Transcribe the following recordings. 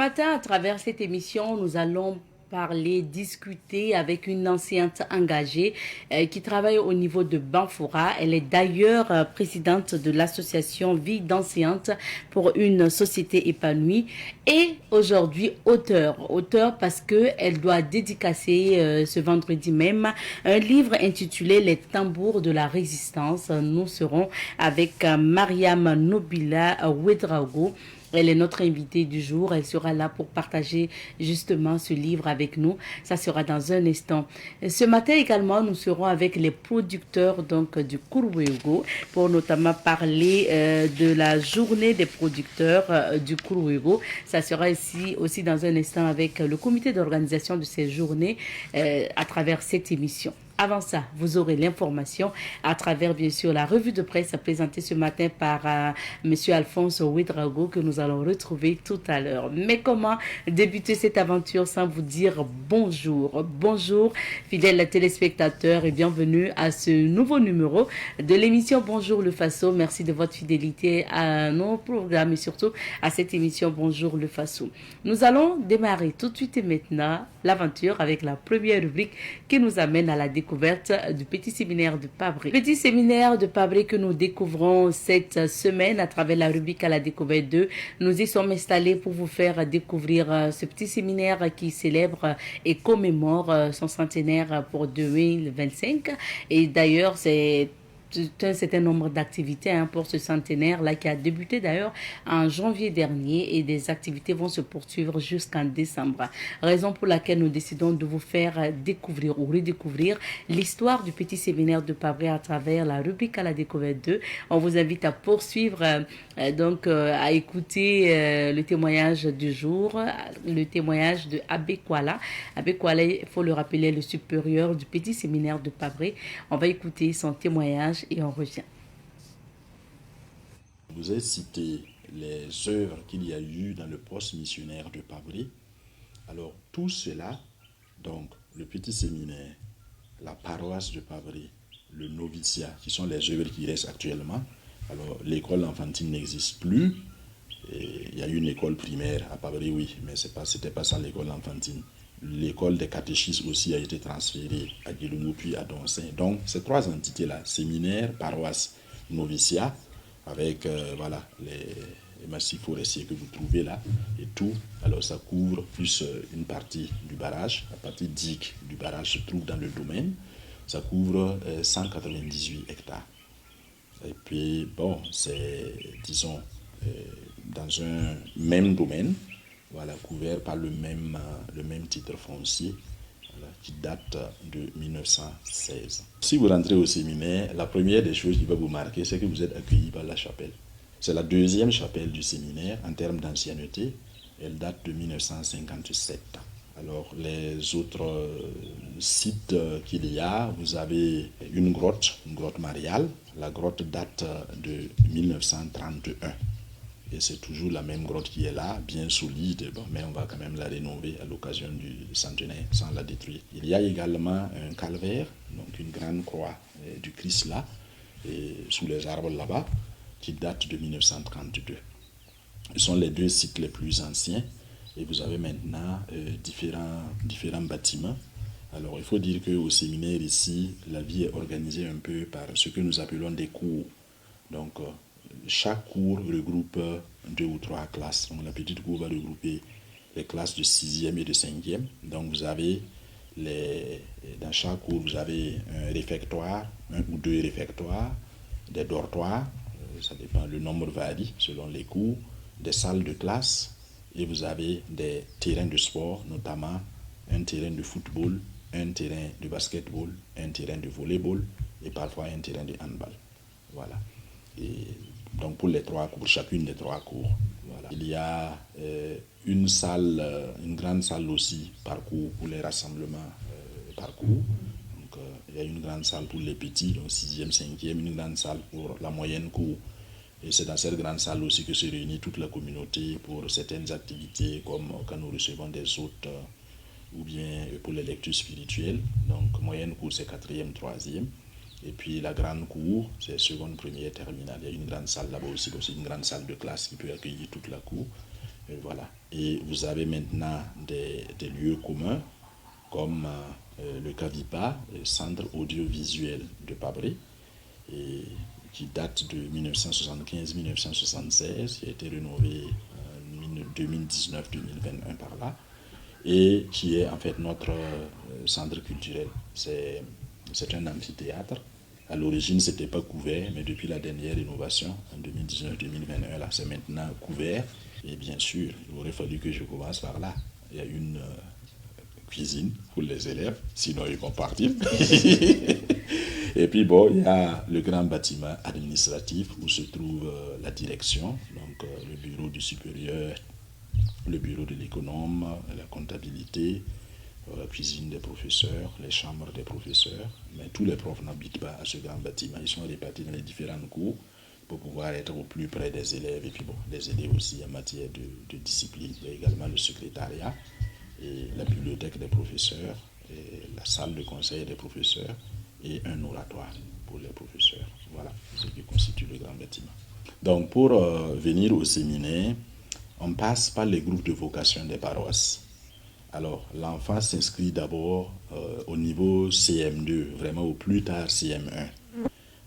Matin, à travers cette émission, nous allons parler, discuter avec une enseignante engagée qui travaille au niveau de Banfoura. Elle est d'ailleurs présidente de l'association Vie d'enseignante pour une société épanouie et aujourd'hui auteure. Auteure parce qu'elle doit dédicacer ce vendredi même un livre intitulé Les tambours de la résistance. Nous serons avec Mariam Nobila Ouedraogo. Elle est notre invitée du jour. Elle sera là pour partager justement ce livre avec nous. Ça sera dans un instant. Ce matin également, nous serons avec les producteurs donc du Kuruwego pour notamment parler de la journée des producteurs du Kuruwego. Ça sera ici aussi dans un instant avec le comité d'organisation de ces journées à travers cette émission. Avant ça, vous aurez l'information à travers, bien sûr, la revue de presse présentée ce matin par M. Alphonse Ouedraogo que nous allons retrouver tout à l'heure. Mais comment débuter cette aventure sans vous dire bonjour? Bonjour, fidèles téléspectateurs, et bienvenue à ce nouveau numéro de l'émission Bonjour le Faso. Merci de votre fidélité à nos programmes et surtout à cette émission Bonjour le Faso. Nous allons démarrer tout de suite et maintenant l'aventure avec la première rubrique qui nous amène à la découverte du petit séminaire de Pabré. Petit séminaire de Pabré que nous découvrons cette semaine à travers la rubrique à la découverte 2. Nous y sommes installés pour vous faire découvrir ce petit séminaire qui célèbre et commémore son centenaire pour 2025. Et d'ailleurs, c'est un certain nombre d'activités pour ce centenaire-là qui a débuté d'ailleurs en janvier dernier et des activités vont se poursuivre jusqu'en décembre. Raison pour laquelle nous décidons de vous faire découvrir ou redécouvrir l'histoire du petit séminaire de Pabré à travers la rubrique à la découverte 2. On vous invite à poursuivre, à écouter le témoignage du jour, le témoignage de Abbé Kuala. Abbé Kuala, il faut le rappeler, le supérieur du petit séminaire de Pabré. On va écouter son témoignage et on revient. Vous avez cité les œuvres qu'il y a eu dans le poste missionnaire de Pabré. Alors, tout cela, donc le petit séminaire, la paroisse de Pabré, le noviciat, qui sont les œuvres qui restent actuellement. Alors, l'école enfantine n'existe plus. Et il y a eu une école primaire à Pabré, oui, mais c'était pas ça l'école enfantine. L'école des catéchistes aussi a été transférée à Guilomou puis à Doncin. Donc, ces trois entités-là, séminaire, paroisse, noviciat, avec les massifs forestiers que vous trouvez là, et tout. Alors, ça couvre plus une partie du barrage. La partie digue du barrage se trouve dans le domaine. Ça couvre 198 hectares. Et puis, bon, c'est, disons, dans un même domaine, voilà, couvert par le même titre foncier, voilà, qui date de 1916. Si vous rentrez au séminaire, la première des choses qui va vous marquer, c'est que vous êtes accueilli par la chapelle. C'est la deuxième chapelle du séminaire en termes d'ancienneté. Elle date de 1957. Alors, les autres sites qu'il y a, vous avez une grotte mariale. La grotte date de 1931. Et c'est toujours la même grotte qui est là, bien solide, bon, mais on va quand même la rénover à l'occasion du centenaire, sans la détruire. Il y a également un calvaire, donc une grande croix du Christ là, et sous les arbres là-bas, qui date de 1932. Ce sont les deux sites les plus anciens, et vous avez maintenant différents bâtiments. Alors il faut dire qu'au séminaire ici, la vie est organisée un peu par ce que nous appelons des cours. Donc, chaque cours regroupe 2 ou 3 classes. Donc, la petite cour va regrouper les classes de 6e et de 5e. Donc, vous avez dans chaque cours, vous avez un réfectoire, un ou deux réfectoires, des dortoirs, ça dépend, le nombre varie selon les cours, des salles de classe, et vous avez des terrains de sport, notamment un terrain de football, un terrain de basketball, un terrain de volleyball, et parfois un terrain de handball. Voilà. Et donc pour les 3 cours, chacune des 3 cours. Voilà. Il y a une salle, une grande salle aussi par cours pour les rassemblements par cours. Donc il y a une grande salle pour les petits, donc 6e, 5e, une grande salle pour la moyenne cours. Et c'est dans cette grande salle aussi que se réunit toute la communauté pour certaines activités comme quand nous recevons des hôtes ou bien pour les lectures spirituelles. Donc moyenne cours c'est 4e, 3e. Et puis la grande cour, c'est seconde, première, terminale. Il y a une grande salle là-bas aussi une grande salle de classe qui peut accueillir toute la cour. Voilà. Et vous avez maintenant des lieux communs comme le CAVIPA, le Centre audiovisuel de Pabré, et qui date de 1975-1976, qui a été rénové en 2019-2021 par là, et qui est en fait notre centre culturel. C'est un amphithéâtre. À l'origine, ce n'était pas couvert, mais depuis la dernière rénovation, en 2019-2021, là, c'est maintenant couvert. Et bien sûr, il aurait fallu que je commence par là. Il y a une cuisine pour les élèves, sinon ils vont partir. Et puis bon, il y a le grand bâtiment administratif où se trouve la direction, donc le bureau du supérieur, le bureau de l'économe, la comptabilité, la cuisine des professeurs, les chambres des professeurs. Mais tous les profs n'habitent pas à ce grand bâtiment. Ils sont répartis dans les différentes cours pour pouvoir être au plus près des élèves et puis bon, les aider aussi en matière de discipline. Il y a également le secrétariat et la bibliothèque des professeurs, et la salle de conseil des professeurs et un oratoire pour les professeurs. Voilà ce qui constitue le grand bâtiment. Donc pour venir au séminaire, on passe par les groupes de vocation des paroisses. Alors l'enfant s'inscrit d'abord au niveau CM2, vraiment au plus tard CM1.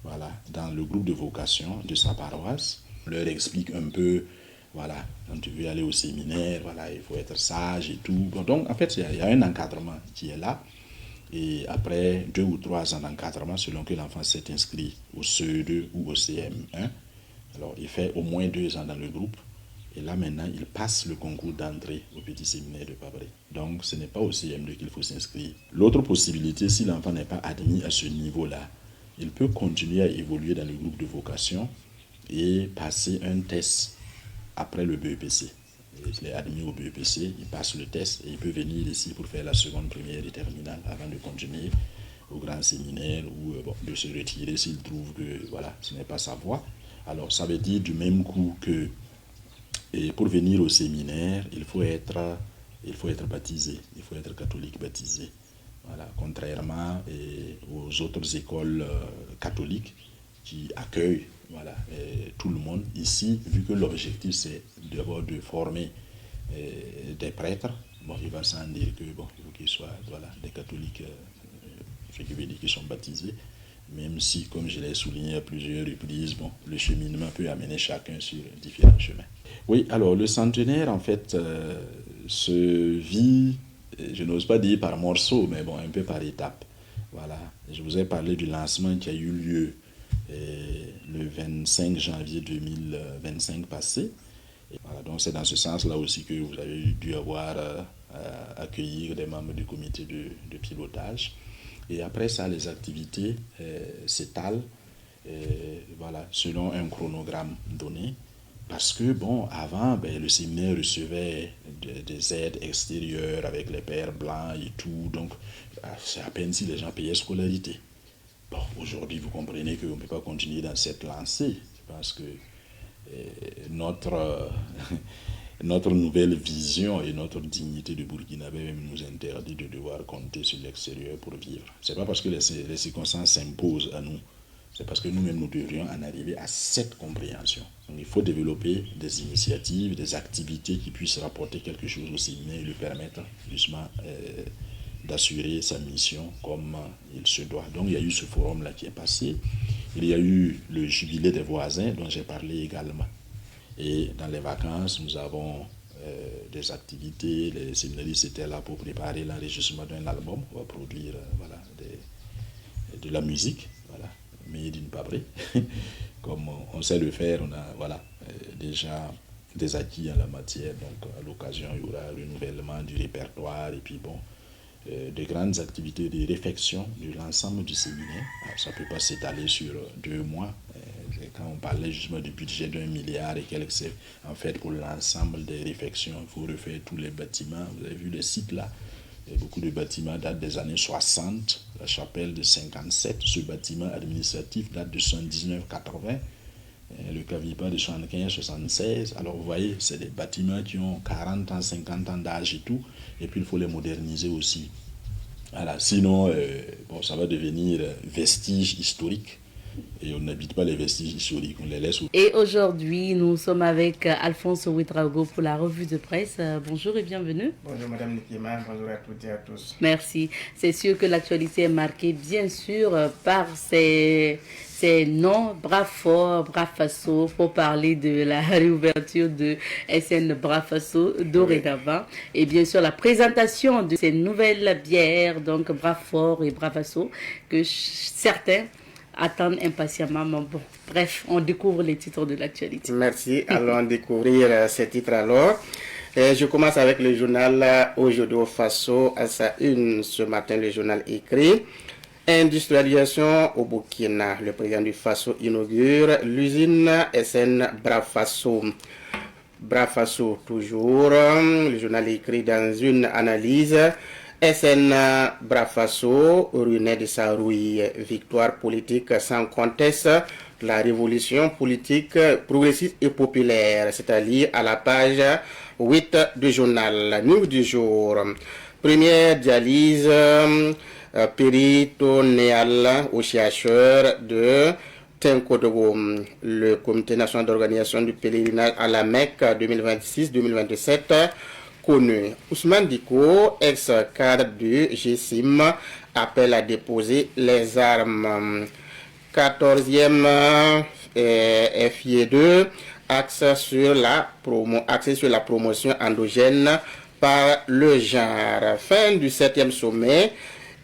Voilà, dans le groupe de vocation de sa paroisse, on leur explique un peu, voilà, quand tu veux aller au séminaire, voilà, il faut être sage et tout. Donc, en fait, il y a un encadrement qui est là. Et après 2 ou 3 ans d'encadrement, selon que l'enfant s'est inscrit au CE2 ou au CM1, alors il fait au moins 2 ans dans le groupe. Et là, maintenant, il passe le concours d'entrée au petit séminaire de Pabré. Donc, ce n'est pas au CM2 qu'il faut s'inscrire. L'autre possibilité, si l'enfant n'est pas admis à ce niveau-là, il peut continuer à évoluer dans le groupe de vocation et passer un test après le BEPC. Il est admis au BEPC, il passe le test et il peut venir ici pour faire la seconde, première et terminale avant de continuer au grand séminaire ou de se retirer s'il trouve que voilà, ce n'est pas sa voie. Alors ça veut dire du même coup que pour venir au séminaire, il faut être baptisé, il faut être catholique baptisé. Voilà, contrairement aux autres écoles catholiques qui accueillent voilà, tout le monde. Ici, vu que l'objectif c'est d'abord de former des prêtres, bon, il va sans dire que bon, il faut qu'ils soient voilà, des catholiques, ce qui veut dire qu'ils sont baptisés, même si, comme je l'ai souligné à plusieurs reprises, bon, le cheminement peut amener chacun sur différents chemins. Oui, alors le centenaire, en fait, se vit, je n'ose pas dire par morceaux, mais bon, un peu par étapes. Voilà, je vous ai parlé du lancement qui a eu lieu le 25 janvier 2025 passé. Et voilà, donc c'est dans ce sens-là aussi que vous avez dû avoir à accueillir des membres du comité de pilotage. Et après ça, les activités s'étalent voilà, selon un chronogramme donné. Parce que, bon, avant, le séminaire recevait des aides extérieures avec les pères blancs et tout. Donc, c'est à peine si les gens payaient scolarité. Bon, aujourd'hui, vous comprenez qu'on ne peut pas continuer dans cette lancée. Parce que notre nouvelle vision et notre dignité de Burkinabé même nous interdit de devoir compter sur l'extérieur pour vivre. Ce n'est pas parce que les circonstances s'imposent à nous. C'est parce que nous-mêmes, nous devrions en arriver à cette compréhension. Donc, il faut développer des initiatives, des activités qui puissent rapporter quelque chose au séminaire et lui permettre justement d'assurer sa mission comme il se doit. Donc, il y a eu ce forum-là qui est passé. Il y a eu le jubilé des voisins dont j'ai parlé également. Et dans les vacances, nous avons des activités. Les séminaristes étaient là pour préparer l'enregistrement d'un album. On va produire voilà, de la musique. Voilà. Made in Pabré. Comme on sait le faire, on a voilà, déjà des acquis en la matière. Donc, à l'occasion, il y aura un renouvellement du répertoire et puis, bon, de grandes activités de réflexion de l'ensemble du séminaire. Alors, ça ne peut pas s'étaler sur 2 mois. Quand on parlait justement du budget d'1 milliard et quelques, c'est en fait pour l'ensemble des réflexions. Il faut refaire tous les bâtiments. Vous avez vu les sites là. Beaucoup de bâtiments datent des années 60, la chapelle de 57, ce bâtiment administratif date de 79-80, le Cavipa de 75-76. Alors vous voyez, c'est des bâtiments qui ont 40 ans, 50 ans d'âge et tout, et puis il faut les moderniser aussi. Voilà. Sinon, bon, ça va devenir vestige historique. et on n'habite pas les vestiges historiques, on les laisse. Et aujourd'hui, nous sommes avec Alphonse Ouedraogo pour la revue de presse. Bonjour et bienvenue. Bonjour Madame Nikema, bonjour à toutes et à tous. Merci. C'est sûr que l'actualité est marquée, bien sûr, par ces noms, Brafor, Brafaso, pour parler de la réouverture de SN Brafaso dorénavant. Et bien sûr, la présentation de ces nouvelles bières, donc Brafor et Bravasso, que certains attendent impatiemment. Mais bon, bref, on découvre les titres de l'actualité. Merci. Allons découvrir ces titres alors. Je commence avec le journal Aujourd'hui au Faso. À sa une ce matin, le journal écrit Industrialisation au Burkina. Le président du Faso inaugure l'usine SN Brafaso. Brafaso toujours. Le journal écrit dans une analyse SN Brafaso, ruiné de sa rouille, victoire politique sans conteste, la révolution politique progressiste et populaire, c'est-à-dire à la page 8 du journal. News du jour. Première dialyse péritonéale aux chercheurs de Tenkodogo. Le Comité national d'organisation du pèlerinage à la Mecque 2026-2027 connu. Ousmane Diko, ex-cadre du GSIM, appelle à déposer les armes. 14e FIE2, axé sur la promotion endogène par le genre. Fin du 7e sommet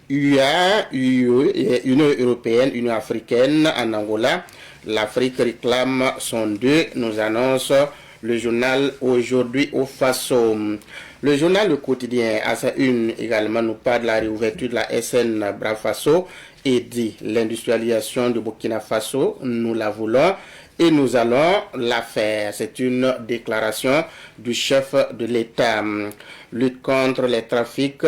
UA, Union européenne, Union africaine en Angola. L'Afrique réclame son dû, nous annonce le journal Aujourd'hui au Faso. Le journal Le Quotidien, à sa une également, nous parle de la réouverture de la SN Brafaso et dit l'industrialisation de Burkina Faso, nous la voulons et nous allons la faire. C'est une déclaration du chef de l'État. Lutte contre le trafic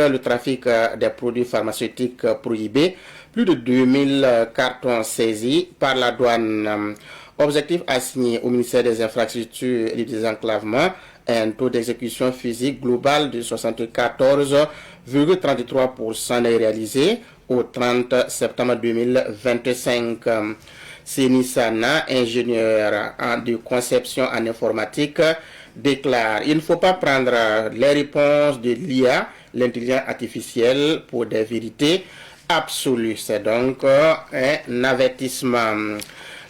des produits pharmaceutiques prohibés. Plus de 2000 cartons saisis par la douane. Objectif assigné au ministère des Infrastructures et du Désenclavement, un taux d'exécution physique global de 74,33% est réalisé au 30 septembre 2025. Sénissana, ingénieur de conception en informatique, déclare: il ne faut pas prendre les réponses de l'IA, l'intelligence artificielle, pour des vérités absolues. C'est donc un avertissement.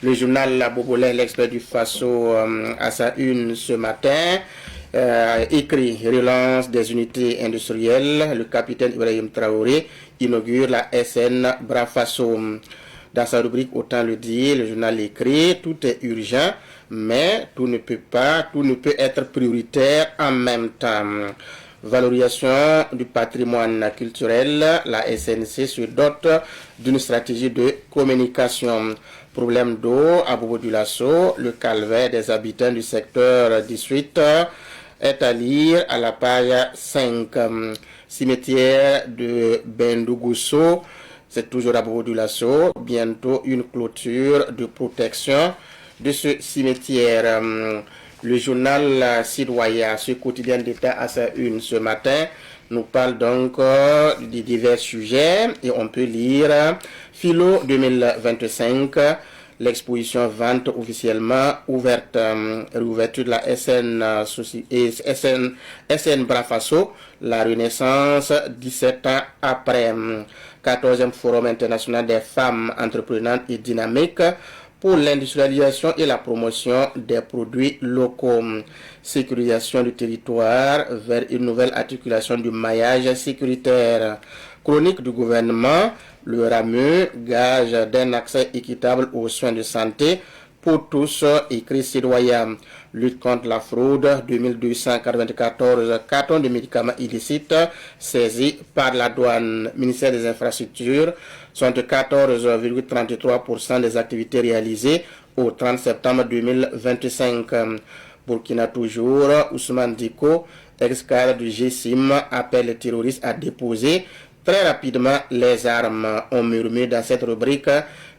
Le journal La Bobolin, l'expert du Faso, à sa une ce matin, écrit relance des unités industrielles. Le capitaine Ibrahim Traoré inaugure la SN Brafaso. Dans sa rubrique Autant le dire, le journal écrit tout est urgent, mais tout ne peut être prioritaire en même temps. Valorisation du patrimoine culturel, la SNC se dote d'une stratégie de communication. Problème d'eau à Bobo du Lasso, le calvaire des habitants du secteur 18 est à lire à la page 5. Cimetière de Bendougusso, c'est toujours à Bobo du Lasso, bientôt une clôture de protection de ce cimetière. Le journal Citoyen, ce quotidien d'État à sa une ce matin, nous parle donc de divers sujets et on peut lire Philo 2025, l'exposition vente officiellement ouverte, réouverture de la SN Brafaso, la Renaissance 17 ans après, 14e Forum international des femmes entreprenantes et dynamiques pour l'industrialisation et la promotion des produits locaux. Sécurisation du territoire vers une nouvelle articulation du maillage sécuritaire. Chronique du gouvernement, le RAMU, gage d'un accès équitable aux soins de santé pour tous, écrit citoyen. Lutte contre la fraude, 2294 cartons de médicaments illicites saisis par la douane. Ministère des Infrastructures, 74,33% des activités réalisées au 30 septembre 2025. Burkina toujours, Ousmane Diko, ex-cadre du GSIM, appelle les terroristes à déposer très rapidement les armes. On murmure dans cette rubrique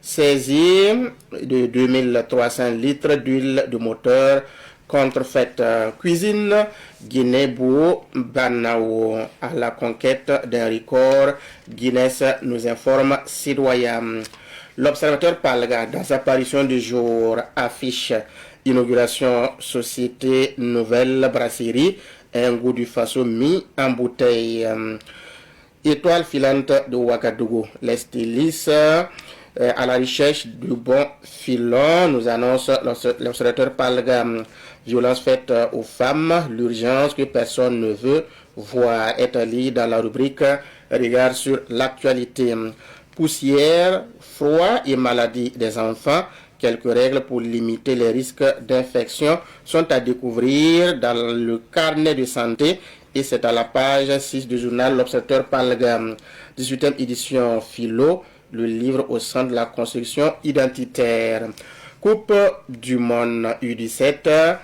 saisie de 2300 litres d'huile de moteur contrefaite. Cuisine Guinée-Bou Banao à la conquête d'un record. Guinness nous informe citoyen. L'Observateur Palga, dans sa parution du jour, affiche inauguration Société Nouvelle Brasserie, un goût du Faso mis en bouteille. Étoile filante de Ouagadougou, les stylistes à la recherche du bon filon, nous annonce l'Observateur Palga. Violence faite aux femmes, l'urgence que personne ne veut voir, être lié dans la rubrique Regard sur l'actualité. Poussière, froid et maladie des enfants. Quelques règles pour limiter les risques d'infection sont à découvrir dans le carnet de santé et c'est à la page 6 du journal L'Observateur Palga. 18e édition philo, le livre au centre de la construction identitaire. Coupe du monde U17.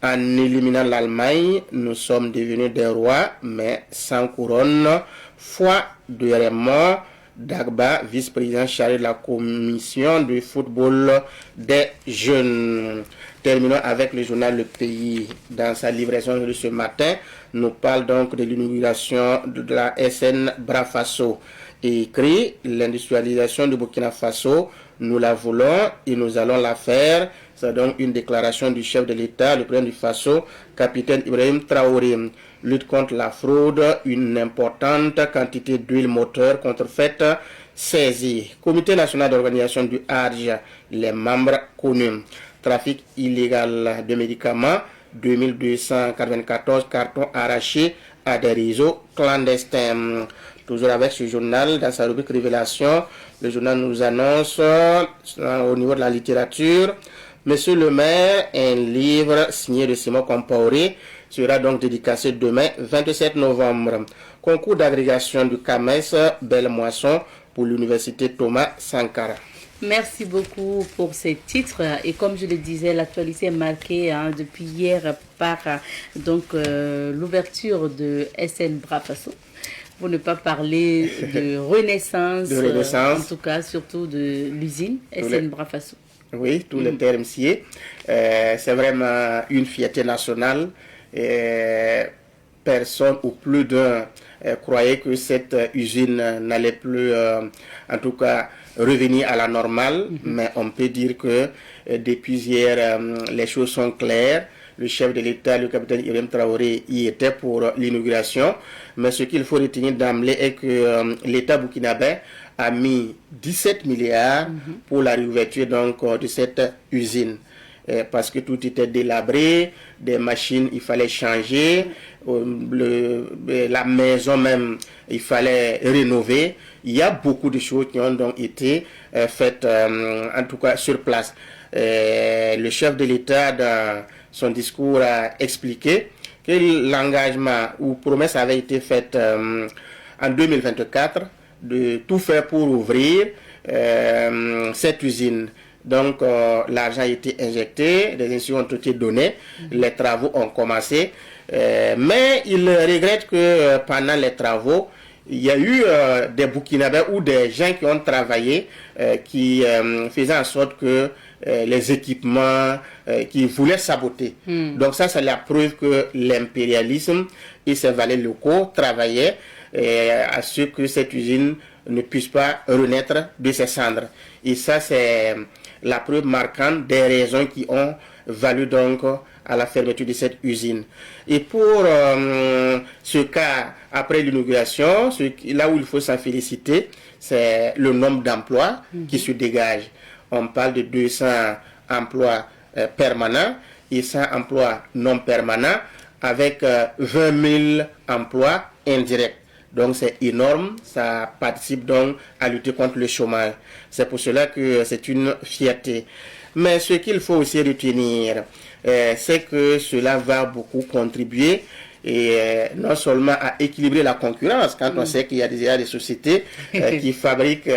En éliminant l'Allemagne, nous sommes devenus des rois, mais sans couronne. Foi de Raymond Dagba, vice-président chargé de la commission du football des jeunes. Terminons avec le journal Le Pays. Dans sa livraison de ce matin, nous parle donc de l'inauguration de la SN Brafaso. Et écrit, l'industrialisation du Burkina Faso, nous la voulons et nous allons la faire. C'est donc une déclaration du chef de l'État, le président du Faso, capitaine Ibrahim Traoré. Lutte contre la fraude, une importante quantité d'huile moteur contrefaite saisie. Comité national d'organisation du Hajj, les membres connus. Trafic illégal de médicaments, 2294 cartons arrachés à des réseaux clandestins. Toujours avec ce journal, dans sa rubrique Révélation, le journal nous annonce au niveau de la littérature, Monsieur le maire, un livre signé de Simon Compaoré sera donc dédicacé demain, 27 novembre. Concours d'agrégation du CAMES, belle moisson pour l'université Thomas Sankara. Merci beaucoup pour ces titres. Et comme je le disais, l'actualité est marquée depuis hier par l'ouverture de SN Brafaso. Pour ne pas parler de renaissance, en tout cas surtout de l'usine SN Brafaso. Oui, tous les termes siés. C'est vraiment une fierté nationale. Personne ou plus d'un croyait que cette usine n'allait plus, en tout cas, revenir à la normale. Mais on peut dire que depuis hier, les choses sont claires. Le chef de l'État, le capitaine Ibrahim Traoré, y était pour l'inauguration. Mais ce qu'il faut retenir d'emblée est que l'État burkinabé a mis 17 milliards pour la réouverture donc, de cette usine. Parce que tout était délabré, des machines, il fallait changer, la maison même, il fallait rénover. Il y a beaucoup de choses qui ont donc été faites, en tout cas sur place. Le chef de l'État, dans son discours, a expliqué que l'engagement ou promesse avait été faite en 2024 de tout faire pour ouvrir cette usine. Donc, l'argent a été injecté, les instructions ont été données, les travaux ont commencé. Mais il regrette que pendant les travaux, il y a eu des Burkinabés ou des gens qui ont travaillé, qui faisaient en sorte que les équipements, qui voulaient saboter. Donc ça, c'est la preuve que l'impérialisme et ses valets locaux travaillaient à ce que cette usine ne puisse pas renaître de ses cendres. Et ça, c'est la preuve marquante des raisons qui ont valu donc à la fermeture de cette usine. Et pour ce cas, après l'inauguration, là où il faut s'en féliciter, c'est le nombre d'emplois qui se dégagent. On parle de 200 emplois permanents et 100 emplois non permanents avec 20 000 emplois indirects. Donc c'est énorme, ça participe donc à lutter contre le chômage. C'est pour cela que c'est une fierté. Mais ce qu'il faut aussi retenir, c'est que cela va beaucoup contribuer et non seulement à équilibrer la concurrence, quand on sait qu'il y a déjà des sociétés qui fabriquent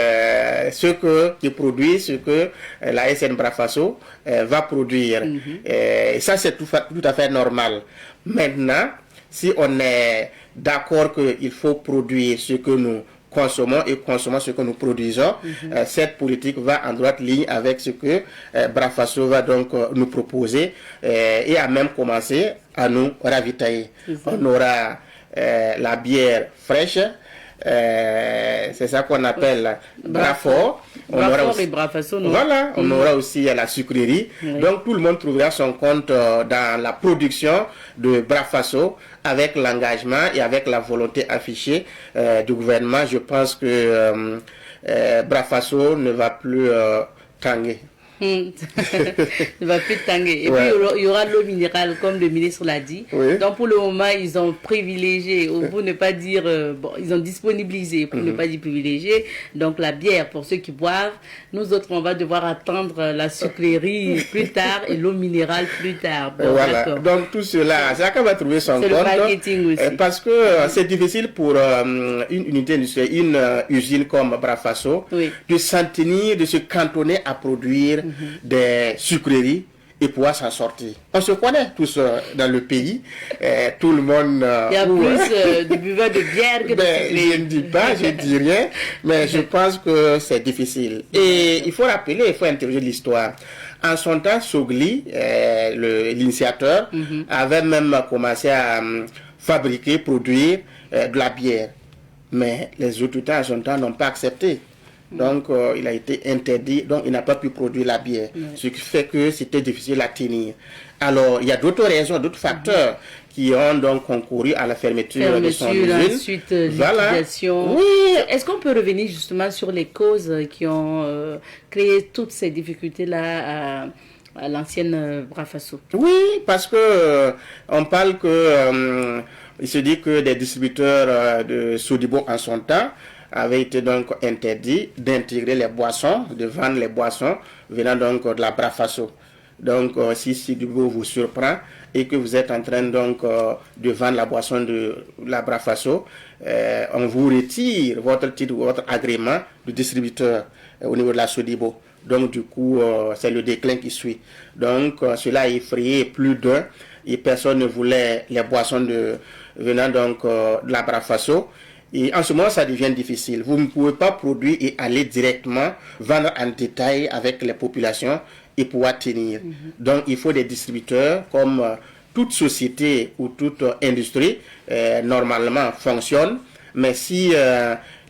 qui produisent ce que la SN Brafaso va produire. Et ça, c'est tout à fait normal. Maintenant, si on est d'accord qu'il faut produire ce que nous consommons et consommons ce que nous produisons, cette politique va en droite ligne avec ce que Brafaso va donc nous proposer et a même commencé à nous ravitailler. On aura la bière fraîche, C'est ça qu'on appelle Brafort. Brafort et Brafasso, non? Voilà, on aura aussi la sucrerie. Oui. Donc tout le monde trouvera son compte dans la production de Brafasso avec l'engagement et avec la volonté affichée du gouvernement. Je pense que Brafasso ne va plus tanguer. Ne va plus tanguer. Et puis il y aura l'eau minérale, comme le ministre l'a dit. Oui. Donc pour le moment, ils ont privilégié, pour ne pas dire, ils ont disponibilisé, pour ne pas dire privilégié. Donc la bière pour ceux qui boivent. Nous autres, on va devoir attendre la sucrerie plus tard et l'eau minérale plus tard. Bon, voilà. Donc tout cela, chacun va trouver son compte. C'est le marketing aussi. Parce que c'est difficile pour une unité industrielle, une usine comme Brafasso, de s'en tenir, de se cantonner à produire des sucreries et pouvoir s'en sortir. On se connaît tous dans le pays. Tout le monde... Il y a plus de buveurs de bière que de sucreries. Je ne dis pas, je ne dis rien, mais je pense que c'est difficile. Et il faut rappeler, il faut interroger l'histoire. En son temps, Sogli, l'initiateur, avait même commencé à fabriquer, produire de la bière. Mais les autorités en son temps n'ont pas accepté. Donc, il a été interdit, donc il n'a pas pu produire la bière, ce qui fait que c'était difficile à tenir. Alors, il y a d'autres raisons, d'autres facteurs qui ont donc concouru à la fermeture de son usine. Ensuite, liquidation. Oui. Est-ce qu'on peut revenir justement sur les causes qui ont créé toutes ces difficultés-là à l'ancienne Brafasso? Oui, parce que on parle que il se dit que des distributeurs de Sodibo en son temps avait été donc interdit d'intégrer les boissons, de vendre les boissons venant donc de la Brafasso. Donc si Sodibo vous surprend et que vous êtes en train donc de vendre la boisson de la Brafasso, on vous retire votre titre ou votre agrément de distributeur au niveau de la Sodibo. Donc du coup, c'est le déclin qui suit. Donc cela a effrayé plus d'un et personne ne voulait les boissons venant donc de la Brafasso. Et en ce moment, ça devient difficile. Vous ne pouvez pas produire et aller directement vendre en détail avec les populations et pouvoir tenir. Donc, il faut des distributeurs comme toute société ou toute industrie, normalement, fonctionne. Mais si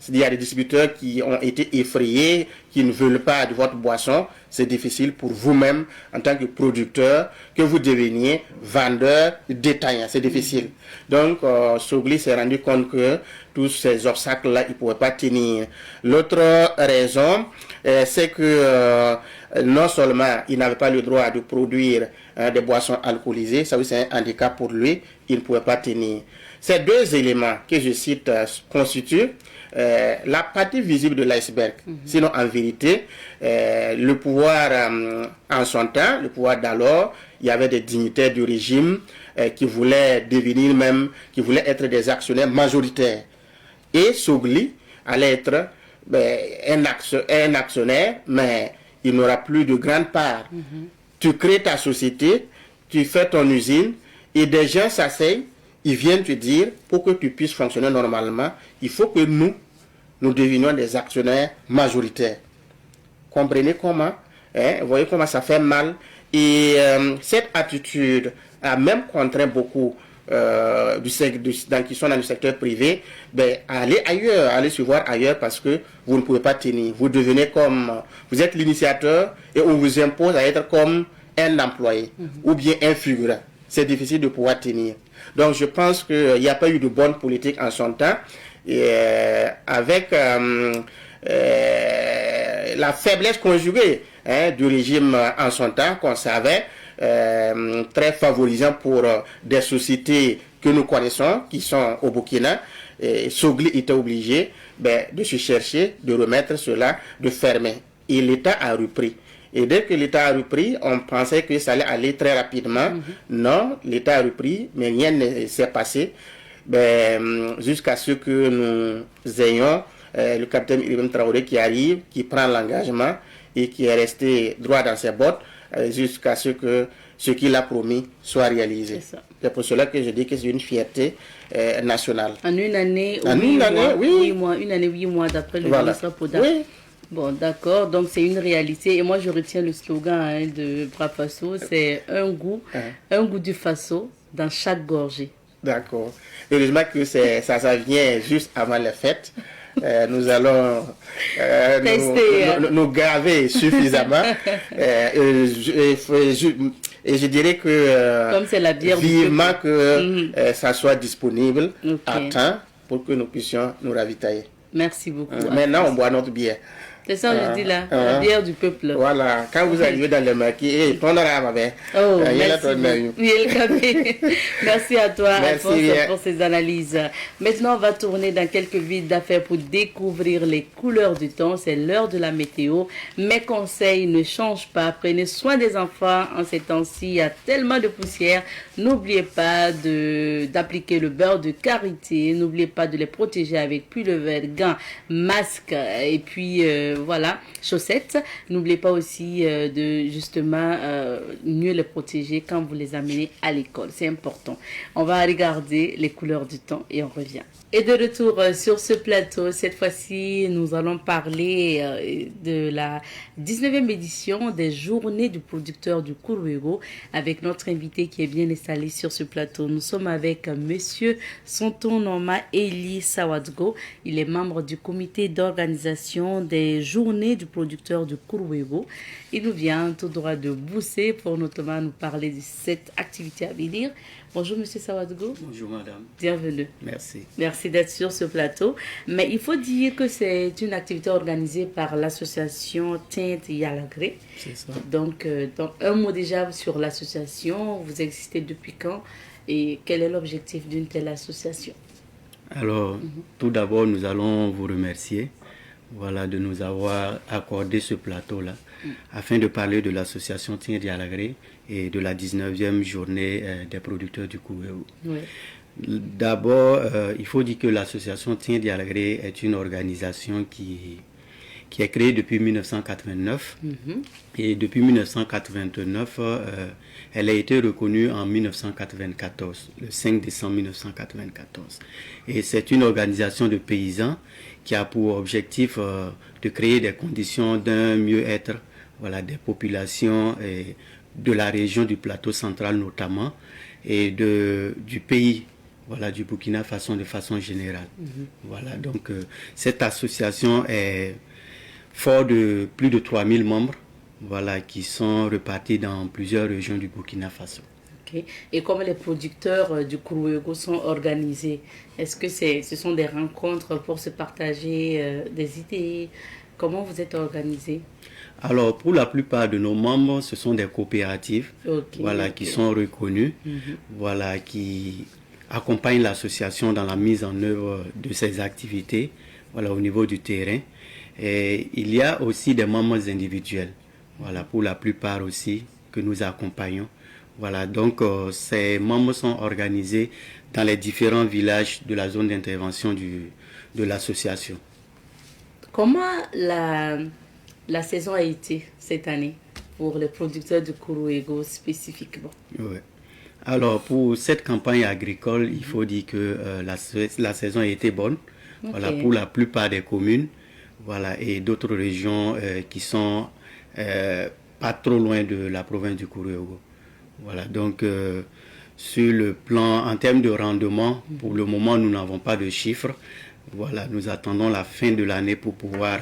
il y a des distributeurs qui ont été effrayés, qui ne veulent pas de votre boisson, c'est difficile pour vous-même, en tant que producteur, que vous deveniez vendeur détaillant. C'est difficile. Donc, Sogli s'est rendu compte que tous ces obstacles-là, il ne pouvait pas tenir. L'autre raison, c'est que non seulement il n'avait pas le droit de produire des boissons alcoolisées, ça c'est un handicap pour lui, il ne pouvait pas tenir. Ces deux éléments que je cite constituent la partie visible de l'iceberg. Sinon, en vérité, le pouvoir en son temps, le pouvoir d'alors, il y avait des dignitaires du régime qui voulaient devenir même, qui voulaient être des actionnaires majoritaires. Et Sogli allait être un actionnaire, mais il n'aura plus de grande part. Tu crées ta société, tu fais ton usine, et des gens s'asseyent, ils viennent te dire, pour que tu puisses fonctionner normalement, il faut que nous devenions des actionnaires majoritaires. Comprenez comment, vous voyez comment ça fait mal. Et cette attitude a même contraint beaucoup qui sont dans le secteur privé, à aller ailleurs, à aller se voir ailleurs parce que vous ne pouvez pas tenir. Vous devenez comme, vous êtes l'initiateur et on vous impose à être comme un employé ou bien un figurant. C'est difficile de pouvoir tenir. Donc je pense qu'il n'y a pas eu de bonne politique en son temps. Et avec la faiblesse conjuguée du régime en son temps, qu'on savait, très favorisant pour des sociétés que nous connaissons, qui sont au Burkina, Sogli était obligé de se chercher, de remettre cela, de fermer. Et l'État a repris. Et dès que l'État a repris, on pensait que ça allait aller très rapidement. Non, l'État a repris, mais rien ne s'est passé. Jusqu'à ce que nous ayons le capitaine Ibrahim Traoré qui arrive, qui prend l'engagement et qui est resté droit dans ses bottes jusqu'à ce que ce qu'il a promis soit réalisé. C'est pour cela que je dis que c'est une fierté nationale. En une année, une année, 8 mois d'après le ministre Poda. Oui. Bon, d'accord, donc c'est une réalité. Et moi, je retiens le slogan de Brafasso, c'est un goût du Faso dans chaque gorgée. D'accord. Heureusement que ça vient juste avant les fêtes. Nous allons nous graver suffisamment. Et je dirais que comme c'est la bière vivement que ça soit disponible à temps pour que nous puissions nous ravitailler. Merci beaucoup. Maintenant, on boit notre bière. C'est ça, je dis là, la bière du peuple. Voilà, quand vous arrivez dans le maquis, merci à toi, Alphonse, pour ces analyses. Maintenant, on va tourner dans quelques villes d'affaires pour découvrir les couleurs du temps. C'est l'heure de la météo. Mes conseils ne changent pas. Prenez soin des enfants en ces temps-ci. Il y a tellement de poussière. N'oubliez pas d'appliquer le beurre de karité. N'oubliez pas de les protéger avec pull levé, gants, masques et puis voilà, chaussettes. N'oubliez pas aussi de justement mieux les protéger quand vous les amenez à l'école. C'est important. On va regarder les couleurs du temps et on revient. Et de retour sur ce plateau, cette fois-ci, nous allons parler de la 19e édition des Journées du producteur du Kuruego avec notre invité qui est bien installé sur ce plateau. Nous sommes avec Monsieur Sontonoma Eli Sawadgo. Il est membre du comité d'organisation des Journées du producteur du Kuruego. Il nous vient tout droit de Boussé pour notamment nous parler de cette activité à venir. Bonjour Monsieur Sawadgo. Bonjour Madame. Bienvenue. Merci. Merci d'être sur ce plateau. Mais il faut dire que c'est une activité organisée par l'association Tinte Yalagré. C'est ça. Donc, un mot déjà sur l'association. Vous existez depuis quand et quel est l'objectif d'une telle association? Alors, tout d'abord, nous allons vous remercier de nous avoir accordé ce plateau-là afin de parler de l'association Tinte Yalagré et de la 19e journée des producteurs du Kuruego. Oui. D'abord, il faut dire que l'association Tinte Yalagré est une organisation qui est créée depuis 1989. Et depuis 1989, elle a été reconnue en 1994, le 5 décembre 1994. Et c'est une organisation de paysans qui a pour objectif de créer des conditions d'un mieux-être des populations de la région du plateau central notamment et du pays, du Burkina Faso de façon générale. Donc cette association est forte de plus de 3000 membres qui sont repartis dans plusieurs régions du Burkina Faso. Okay. Et comment les producteurs du Kuruego sont organisés? Est-ce que ce sont des rencontres pour se partager des idées? Comment vous êtes organisés? Alors, pour la plupart de nos membres, ce sont des coopératives qui sont reconnues, qui accompagnent l'association dans la mise en œuvre de ses activités au niveau du terrain. Et il y a aussi des membres individuels, pour la plupart aussi, que nous accompagnons. Donc ces membres sont organisés dans les différents villages de la zone d'intervention de l'association. Comment la saison a été cette année pour les producteurs de Kuruego spécifiquement? Oui. Alors pour cette campagne agricole, il faut dire que la saison a été bonne pour la plupart des communes et d'autres régions qui sont pas trop loin de la province du Kuruego. Donc sur le plan, en termes de rendement, pour le moment, nous n'avons pas de chiffres. Nous attendons la fin de l'année pour pouvoir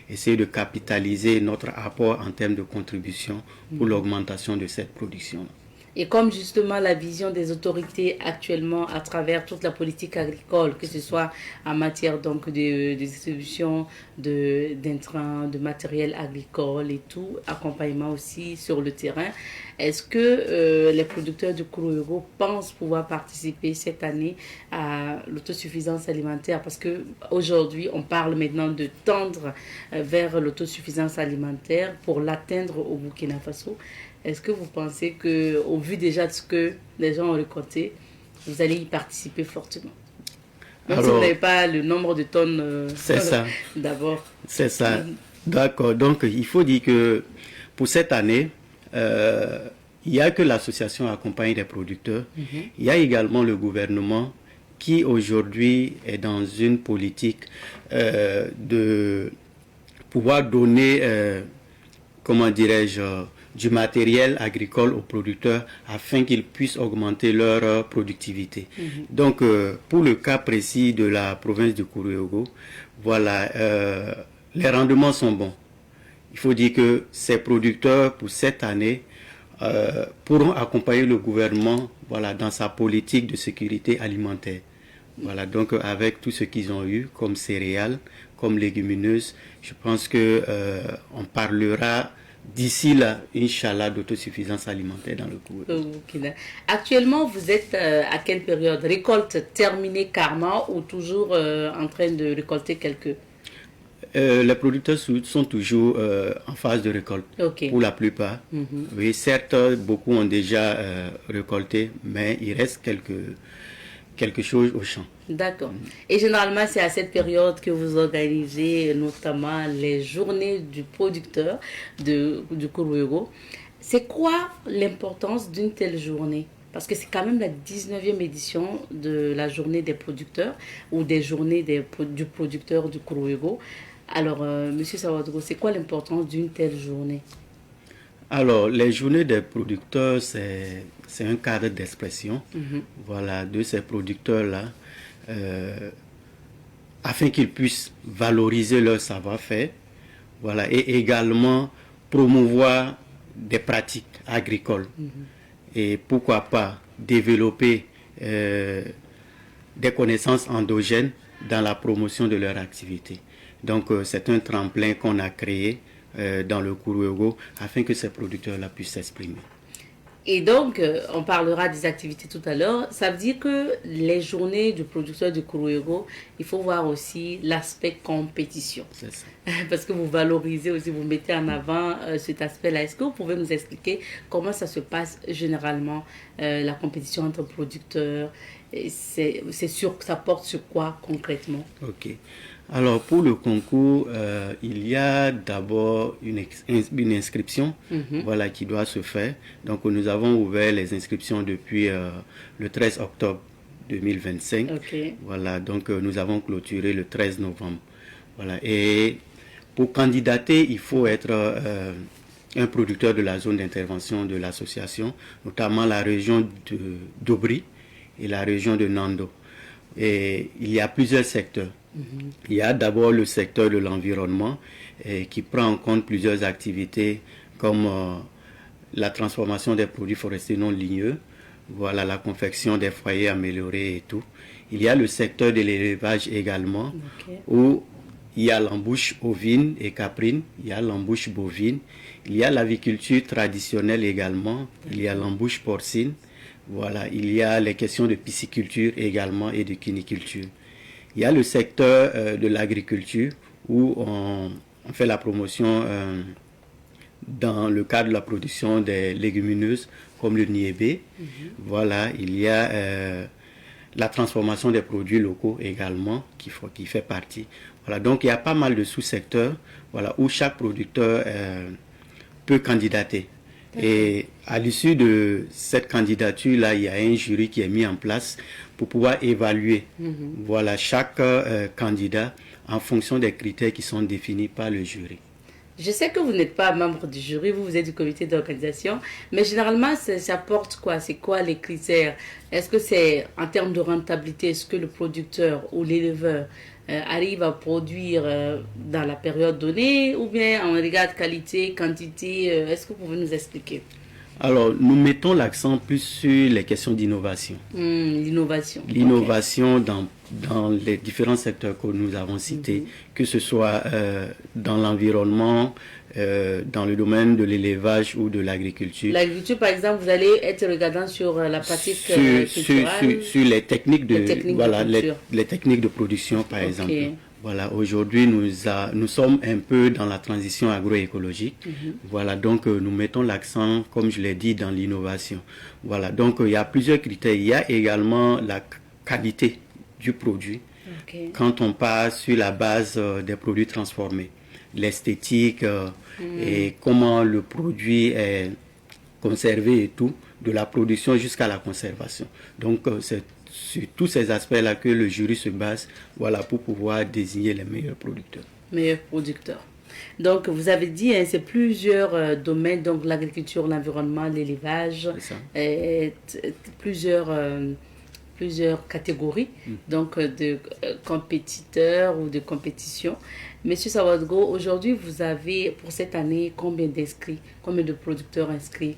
essayer de capitaliser notre apport en termes de contribution pour l'augmentation de cette production. Et comme justement la vision des autorités actuellement à travers toute la politique agricole, que ce soit en matière donc de distribution d'intrants, de matériel agricole et tout, accompagnement aussi sur le terrain, est-ce que les producteurs du Kuruego pensent pouvoir participer cette année à l'autosuffisance alimentaire? Parce qu'aujourd'hui, on parle maintenant de tendre vers l'autosuffisance alimentaire pour l'atteindre au Burkina Faso. Est-ce que vous pensez qu'au vu déjà de ce que les gens ont récolté, vous allez y participer fortement? Même si vous n'avez pas le nombre de tonnes c'est ça. D'abord. C'est ça. D'accord. Donc, il faut dire que pour cette année, il n'y a que l'association accompagne des producteurs. Il y a également le gouvernement qui aujourd'hui est dans une politique de pouvoir donner, comment dirais-je, du matériel agricole aux producteurs afin qu'ils puissent augmenter leur productivité. Donc, pour le cas précis de la province de Kourouogo, voilà, les rendements sont bons. Il faut dire que ces producteurs, pour cette année, pourront accompagner le gouvernement, voilà, dans sa politique de sécurité alimentaire. Voilà, donc avec tout ce qu'ils ont eu comme céréales, comme légumineuses, je pense que on parlera d'ici là, Inch'Allah, d'autosuffisance alimentaire dans le Kourouogo. Okay. Actuellement, vous êtes à quelle période? Récolte terminée carrément ou toujours en train de récolter quelques? Les producteurs sont toujours en phase de récolte, pour la plupart. Oui, certes, beaucoup ont déjà récolté, mais il reste quelque chose au champ. D'accord. Et généralement, c'est à cette période que vous organisez notamment les journées du producteur du Kourouogo. C'est quoi l'importance d'une telle journée? Parce que c'est quand même la 19e édition de la journée des producteurs ou des journées du producteur du Kourouogo. Alors, Monsieur Sawadro, c'est quoi l'importance d'une telle journée? Alors, les journées des producteurs, c'est un cadre d'expression, voilà, de ces producteurs-là, afin qu'ils puissent valoriser leur savoir-faire, voilà, et également promouvoir des pratiques agricoles. Et pourquoi pas développer des connaissances endogènes dans la promotion de leur activité. Donc, c'est un tremplin qu'on a créé dans le Kourouogo afin que ces producteurs-là puissent s'exprimer. Et donc, on parlera des activités tout à l'heure. Ça veut dire que les journées du producteur du Kourouogo, il faut voir aussi l'aspect compétition. C'est ça. Parce que vous valorisez aussi, vous mettez en avant cet aspect-là. Est-ce que vous pouvez nous expliquer comment ça se passe généralement, la compétition entre producteurs? C'est sûr que ça porte sur quoi concrètement? Ok. Alors, pour le concours, il y a d'abord une inscription, voilà, qui doit se faire. Donc, nous avons ouvert les inscriptions depuis le 13 octobre 2025. Voilà, donc nous avons clôturé le 13 novembre. Voilà, et pour candidater, il faut être un producteur de la zone d'intervention de l'association, notamment la région d'Aubry et la région de Nando. Et il y a plusieurs secteurs. Il y a d'abord le secteur de l'environnement qui prend en compte plusieurs activités comme la transformation des produits forestiers non ligneux, voilà, la confection des foyers améliorés et tout. Il y a le secteur de l'élevage également, où il y a l'embouche ovine et caprine, il y a l'embouche bovine, il y a l'aviculture traditionnelle également, il y a l'embouche porcine, voilà, il y a les questions de pisciculture également et de cuniculture. Il y a le secteur de l'agriculture où on fait la promotion dans le cadre de la production des légumineuses comme le niébé. Voilà, il y a la transformation des produits locaux également qui fait partie. Voilà, donc il y a pas mal de sous-secteurs, voilà, où chaque producteur peut candidater. Et à l'issue de cette candidature-là, il y a un jury qui est mis en place pour pouvoir évaluer voilà, chaque candidat en fonction des critères qui sont définis par le jury. Je sais que vous n'êtes pas membre du jury, vous êtes du comité d'organisation, mais généralement, ça porte quoi? C'est quoi les critères? Est-ce que c'est en termes de rentabilité? Est-ce que le producteur ou l'éleveur arrive à produire dans la période donnée, ou bien on regarde qualité, quantité? Est-ce que vous pouvez nous expliquer? Alors, nous mettons l'accent plus sur les questions d'innovation. L'innovation. L'innovation dans les différents secteurs que nous avons cités, que ce soit dans l'environnement, dans le domaine de l'élevage ou de l'agriculture. L'agriculture, par exemple, vous allez être regardant sur la pratique culturelle, sur les techniques de, les techniques de production, par exemple. Voilà, aujourd'hui, nous sommes un peu dans la transition agroécologique. Voilà, donc nous mettons l'accent, comme je l'ai dit, dans l'innovation. Voilà, donc il y a plusieurs critères. Il y a également la qualité du produit. Quand on passe sur la base des produits transformés, l'esthétique et comment le produit est conservé et tout, de la production jusqu'à la conservation. Donc c'est sur tous ces aspects-là que le jury se base, voilà, pour pouvoir désigner les meilleurs producteurs. Meilleurs producteurs. Donc, vous avez dit, hein, c'est plusieurs domaines, donc l'agriculture, l'environnement, l'élevage, plusieurs catégories donc de compétiteurs ou de compétition. Monsieur Sawadgo, aujourd'hui, vous avez pour cette année combien d'inscrits, combien de producteurs inscrits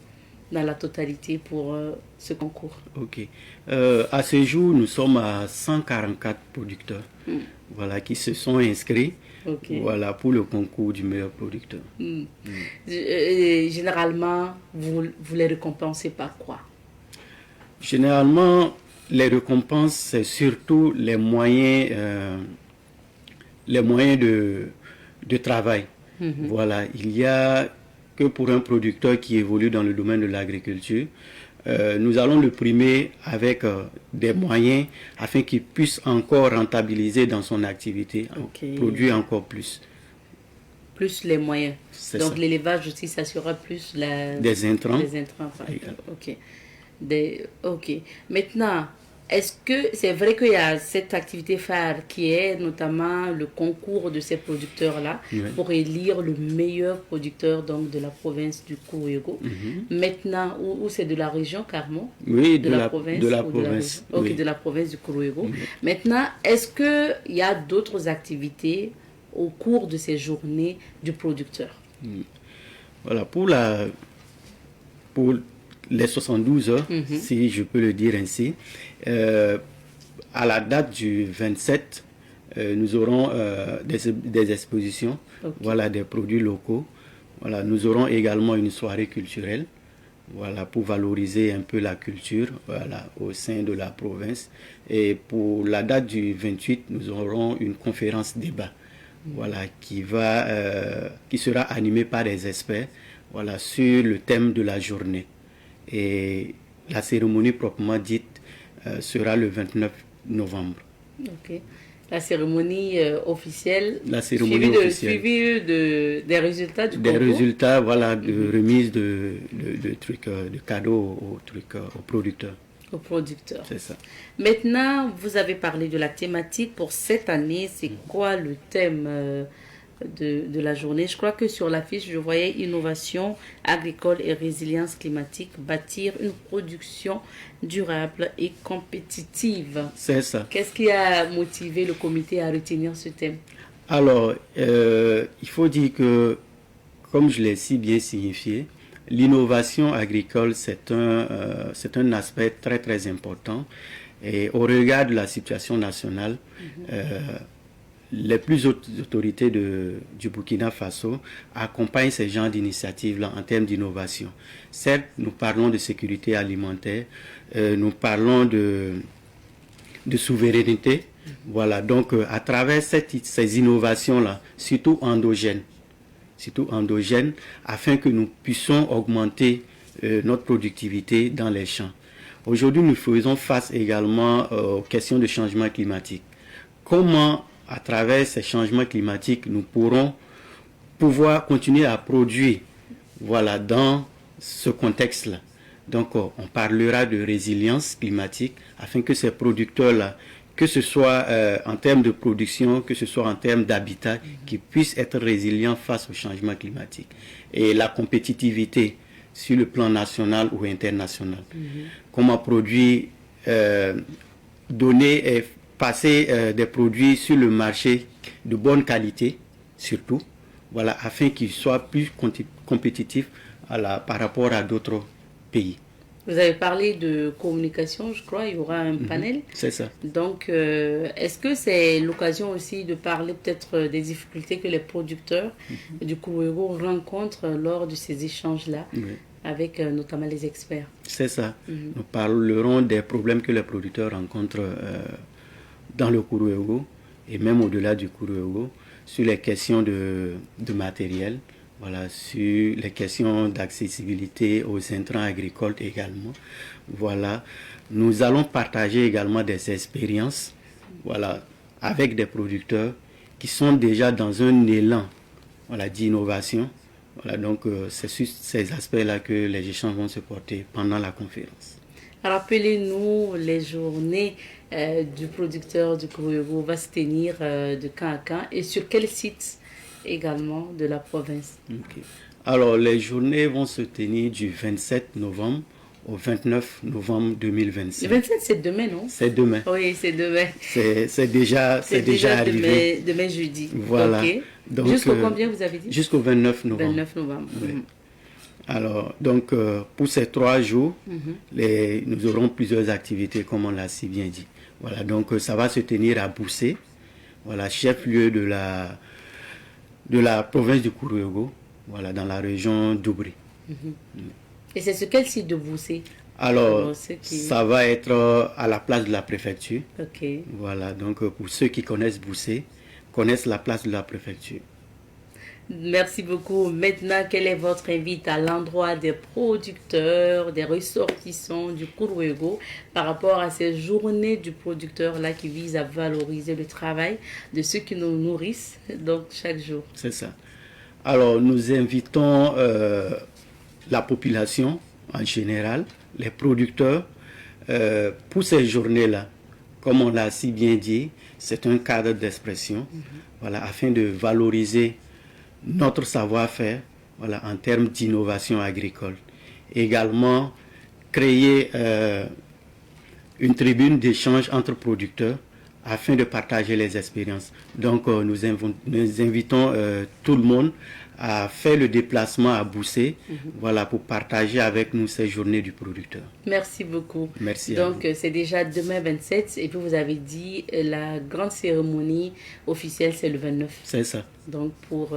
dans la totalité pour ce concours? Ok. À ce jour, nous sommes à 144 producteurs voilà, qui se sont inscrits voilà, pour le concours du meilleur producteur. Généralement, vous les récompensez par quoi? Généralement, les récompenses, c'est surtout les moyens de travail. Voilà, il y a que pour un producteur qui évolue dans le domaine de l'agriculture, nous allons le primer avec des moyens afin qu'il puisse encore rentabiliser dans son activité, produire encore plus. Plus les moyens. Donc l'élevage aussi, ça sera plus des intrants. Des intrants, par exemple. Ok. Maintenant, est-ce que c'est vrai qu'il y a cette activité phare qui est notamment le concours de ces producteurs-là pour élire le meilleur producteur donc, de la province du Kourouégo? Maintenant, où c'est de la région Carmo? Oui, de la province. Ok, de la province du Kourouégo. Maintenant, est-ce qu'il y a d'autres activités au cours de ces journées du producteur? Voilà, pour les 72 heures, si je peux le dire ainsi, à la date du 27, nous aurons des expositions, voilà, des produits locaux. Voilà, nous aurons également une soirée culturelle, voilà, pour valoriser un peu la culture, voilà, au sein de la province. Et pour la date du 28, nous aurons une conférence débat, voilà, qui sera animée par des experts, voilà, sur le thème de la journée. Et la cérémonie proprement dite sera le 29 novembre. Ok. La cérémonie officielle, suivie des résultats du concours. Des résultats, voilà, de remise de cadeaux aux producteurs. Aux producteurs. C'est ça. Maintenant, vous avez parlé de la thématique pour cette année. C'est quoi le thème de la journée? Je crois que sur l'affiche, je voyais innovation agricole et résilience climatique, bâtir une production durable et compétitive. C'est ça. Qu'est-ce qui a motivé le comité à retenir ce thème? Alors, il faut dire que, comme je l'ai si bien signifié, l'innovation agricole, c'est un aspect très très important. Et au regard de la situation nationale, les plus hautes autorités du Burkina Faso accompagnent ces genres d'initiatives-là en termes d'innovation. Certes, nous parlons de sécurité alimentaire, nous parlons de souveraineté. Voilà, donc à travers ces innovations-là, surtout endogènes, afin que nous puissions augmenter notre productivité dans les champs. Aujourd'hui, nous faisons face également aux questions de changement climatique. Comment à travers ces changements climatiques, nous pourrons pouvoir continuer à produire, voilà, dans ce contexte-là. Donc, on parlera de résilience climatique afin que ces producteurs-là, que ce soit en termes de production, que ce soit en termes d'habitat, qu'ils puissent être résilients face au changement climatique. Et la compétitivité sur le plan national ou international. Comment produire, donner et passer des produits sur le marché de bonne qualité, surtout, voilà, afin qu'ils soient plus compétitifs par rapport à d'autres pays. Vous avez parlé de communication, je crois, il y aura un panel. C'est ça. Donc, est-ce que c'est l'occasion aussi de parler peut-être des difficultés que les producteurs du Kourouégo rencontrent lors de ces échanges-là, avec notamment les experts? C'est ça. Nous parlerons des problèmes que les producteurs rencontrent dans le Kourouégo et même au-delà du Kourouégo, sur les questions de matériel, voilà, sur les questions d'accessibilité aux intrants agricoles également. Voilà. Nous allons partager également des expériences, voilà, avec des producteurs qui sont déjà dans un élan, voilà, d'innovation. Voilà, donc c'est sur ces aspects-là que les échanges vont se porter pendant la conférence. Rappelez-nous les journées du producteur du Kourouégo va se tenir de quand à quand et sur quel site également de la province. Ok. Alors, les journées vont se tenir du 27 novembre au 29 novembre 2025. Le 27, c'est demain, non? C'est demain. Oui, c'est demain. C'est déjà arrivé. Demain jeudi. Voilà. Okay. Donc, jusqu'au combien vous avez dit? Jusqu'au 29 novembre. 29 novembre. Oui. Alors, donc, pour ces 3 jours, nous aurons plusieurs activités, comme on l'a si bien dit. Voilà, donc ça va se tenir à Boussé, voilà, chef-lieu de la province du Kourouégo, voilà, dans la région d'Oubri. Et c'est sur quel site de Boussé? Alors, ça va être à la place de la préfecture. Ok. Voilà, donc pour ceux qui connaissent Boussé, connaissent la place de la préfecture. Merci beaucoup. Maintenant, quel est votre invite à l'endroit des producteurs, des ressortissants du Kourouégo par rapport à ces journées du producteur-là qui visent à valoriser le travail de ceux qui nous nourrissent donc chaque jour? C'est ça. Alors, nous invitons la population en général, les producteurs, pour ces journées-là. Comme on l'a si bien dit, c'est un cadre d'expression, voilà, afin de valoriser notre savoir-faire, voilà, en termes d'innovation agricole. Également, créer une tribune d'échange entre producteurs afin de partager les expériences. Donc, nous invitons tout le monde à faire le déplacement à Boussé, voilà, pour partager avec nous ces journées du producteur. Merci beaucoup. Merci. Donc, c'est déjà demain 27, et puis vous avez dit la grande cérémonie officielle, c'est le 29. C'est ça. Donc, pour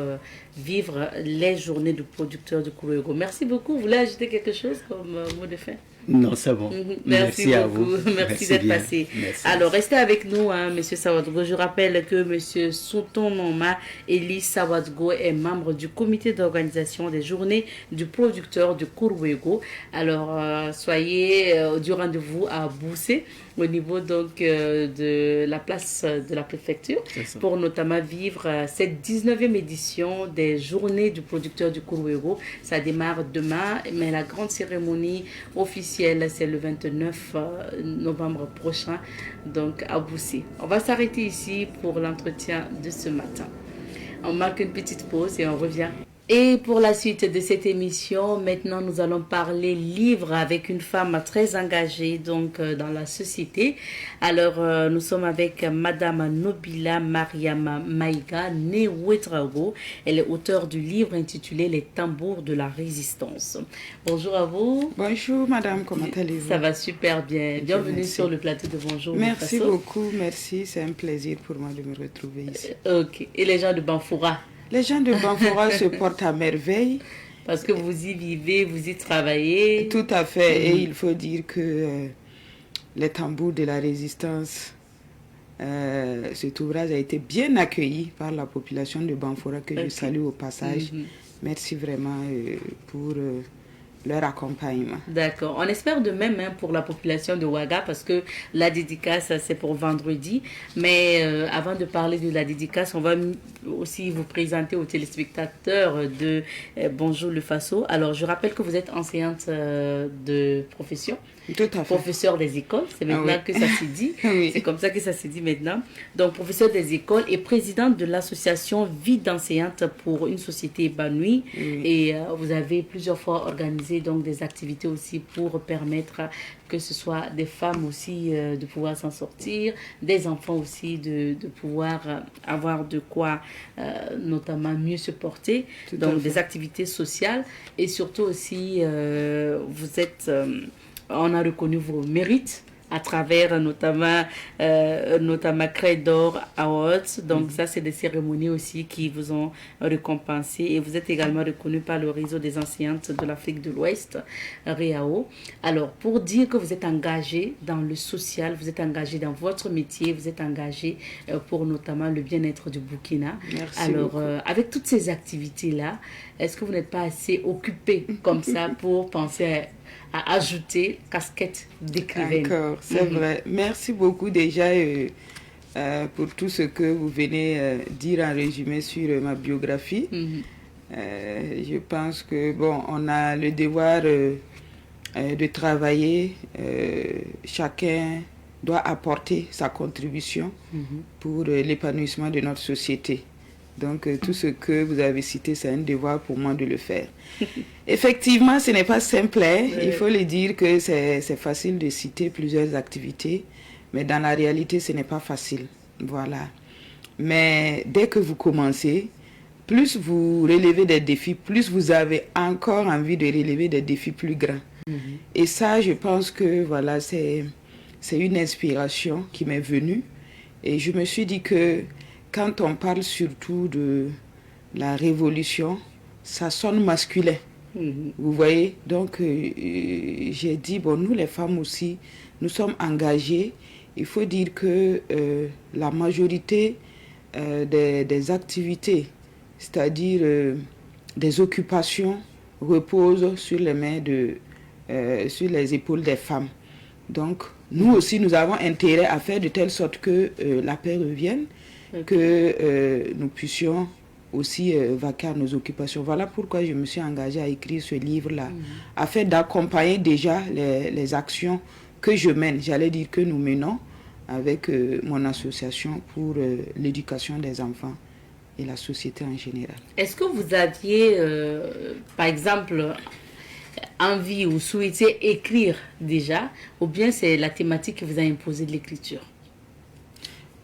vivre les journées du producteur du Kourouégo. Merci beaucoup. Vous voulez ajouter quelque chose comme mot de fin? Non, c'est bon. Merci à beaucoup. vous. Merci d'être passé. Merci. Alors, restez avec nous, hein, M. Sawadgo. Je rappelle que M. Souton Noma Elie Sawadgo est membre du comité d'organisation des journées du producteur du Kourouégo. Alors, soyez du rendez-vous à Boussé, au niveau donc de la place de la préfecture, pour notamment vivre cette 19e édition des journées du producteur du Kourouégo. Ça démarre demain, mais la grande cérémonie officielle, c'est le 29 novembre prochain, donc à Boussy. On va s'arrêter ici pour l'entretien de ce matin. On marque une petite pause et on revient. Et pour la suite de cette émission, maintenant nous allons parler livre avec une femme très engagée donc dans la société. Alors nous sommes avec Madame Nobila Mariama Maïga, née Ouedraogo. Elle est auteure du livre intitulé Les tambours de la résistance. Bonjour à vous. Bonjour Madame, comment allez-vous? Ça va super bien. Bienvenue sur le plateau de Bonjour. Merci beaucoup, merci. C'est un plaisir pour moi de me retrouver ici. Ok. Et les gens de Banfoura? Les gens de Banfoura se portent à merveille. Parce que vous y vivez, vous y travaillez. Tout à fait. Et il faut dire que les tambours de la résistance, cet ouvrage a été bien accueilli par la population de Banfoura, que je salue au passage. Merci vraiment pour leur accompagnement. D'accord. On espère de même pour la population de Ouaga, parce que la dédicace, c'est pour vendredi. Mais avant de parler de la dédicace, on va aussi vous présenter aux téléspectateurs de Bonjour le Faso. Alors, je rappelle que vous êtes enseignante de profession. Tout à fait. Professeur des écoles, c'est maintenant que ça s'est dit. Oui. C'est comme ça que ça s'est dit maintenant. Donc, professeur des écoles et présidente de l'association Vie d'enseignante pour une société épanouie. Oui. Et vous avez plusieurs fois organisé donc des activités aussi pour permettre que ce soit des femmes aussi de pouvoir s'en sortir, des enfants aussi de pouvoir avoir de quoi notamment mieux se porter. Donc, des activités sociales et surtout aussi, vous êtes... on a reconnu vos mérites à travers notamment Craie d'Or Awards. Donc ça, c'est des cérémonies aussi qui vous ont récompensé. Et vous êtes également reconnu par le réseau des enseignantes de l'Afrique de l'Ouest, REAO. Alors, pour dire que vous êtes engagé dans le social, vous êtes engagé dans votre métier, vous êtes engagé pour notamment le bien-être du Burkina. Merci. Alors, avec toutes ces activités-là, est-ce que vous n'êtes pas assez occupé comme ça pour penser à ajouter casquette d'écrivaine? D'accord, c'est vrai. Merci beaucoup déjà pour tout ce que vous venez dire en résumé sur ma biographie. Je pense que bon, on a le devoir de travailler. Chacun doit apporter sa contribution pour l'épanouissement de notre société. Donc, tout ce que vous avez cité, c'est un devoir pour moi de le faire. Effectivement, ce n'est pas simple. Hein? Il faut le dire que c'est facile de citer plusieurs activités, mais dans la réalité, ce n'est pas facile. Voilà. Mais dès que vous commencez, plus vous relevez des défis, plus vous avez encore envie de relever des défis plus grands. Et ça, je pense que voilà, c'est une inspiration qui m'est venue. Et je me suis dit que quand on parle surtout de la révolution, ça sonne masculin. Vous voyez? Donc, j'ai dit, bon, nous les femmes aussi, nous sommes engagées. Il faut dire que la majorité des activités, c'est-à-dire des occupations, reposent sur les mains sur les épaules des femmes. Donc, nous aussi, nous avons intérêt à faire de telle sorte que la paix revienne, que nous puissions aussi vaquer à nos occupations. Voilà pourquoi je me suis engagée à écrire ce livre-là, afin d'accompagner déjà les actions que je mène, j'allais dire que nous menons avec mon association pour l'éducation des enfants et la société en général. Est-ce que vous aviez, par exemple, envie ou souhaité écrire déjà, ou bien c'est la thématique qui vous a imposé de l'écriture?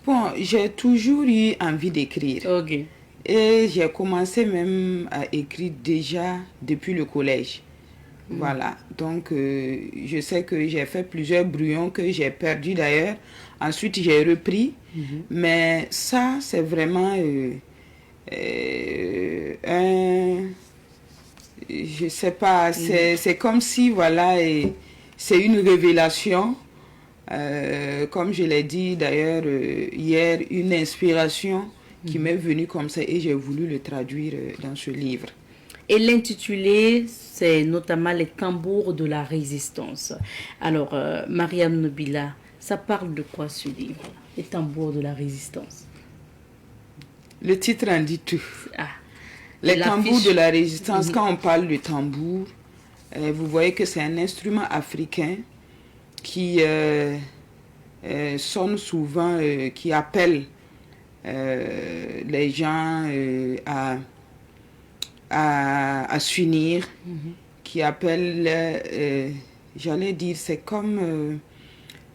Bon, j'ai toujours eu envie d'écrire. Ok. Et j'ai commencé même à écrire déjà depuis le collège. Voilà. Donc, je sais que j'ai fait plusieurs brouillons que j'ai perdus d'ailleurs. Ensuite, j'ai repris. Mais ça, c'est vraiment je sais pas, c'est comme si, voilà, c'est une révélation. Comme je l'ai dit d'ailleurs hier, une inspiration qui m'est venue comme ça et j'ai voulu le traduire dans ce livre. Et l'intitulé, c'est notamment les tambours de la résistance. Alors, Mariam Nobila, ça parle de quoi ce livre, les tambours de la résistance? Le titre en dit tout. Ah, les tambours de la résistance, quand on parle de tambour, vous voyez que c'est un instrument africain qui sonne souvent, qui appelle les gens à s'unir, qui appelle, j'allais dire, c'est comme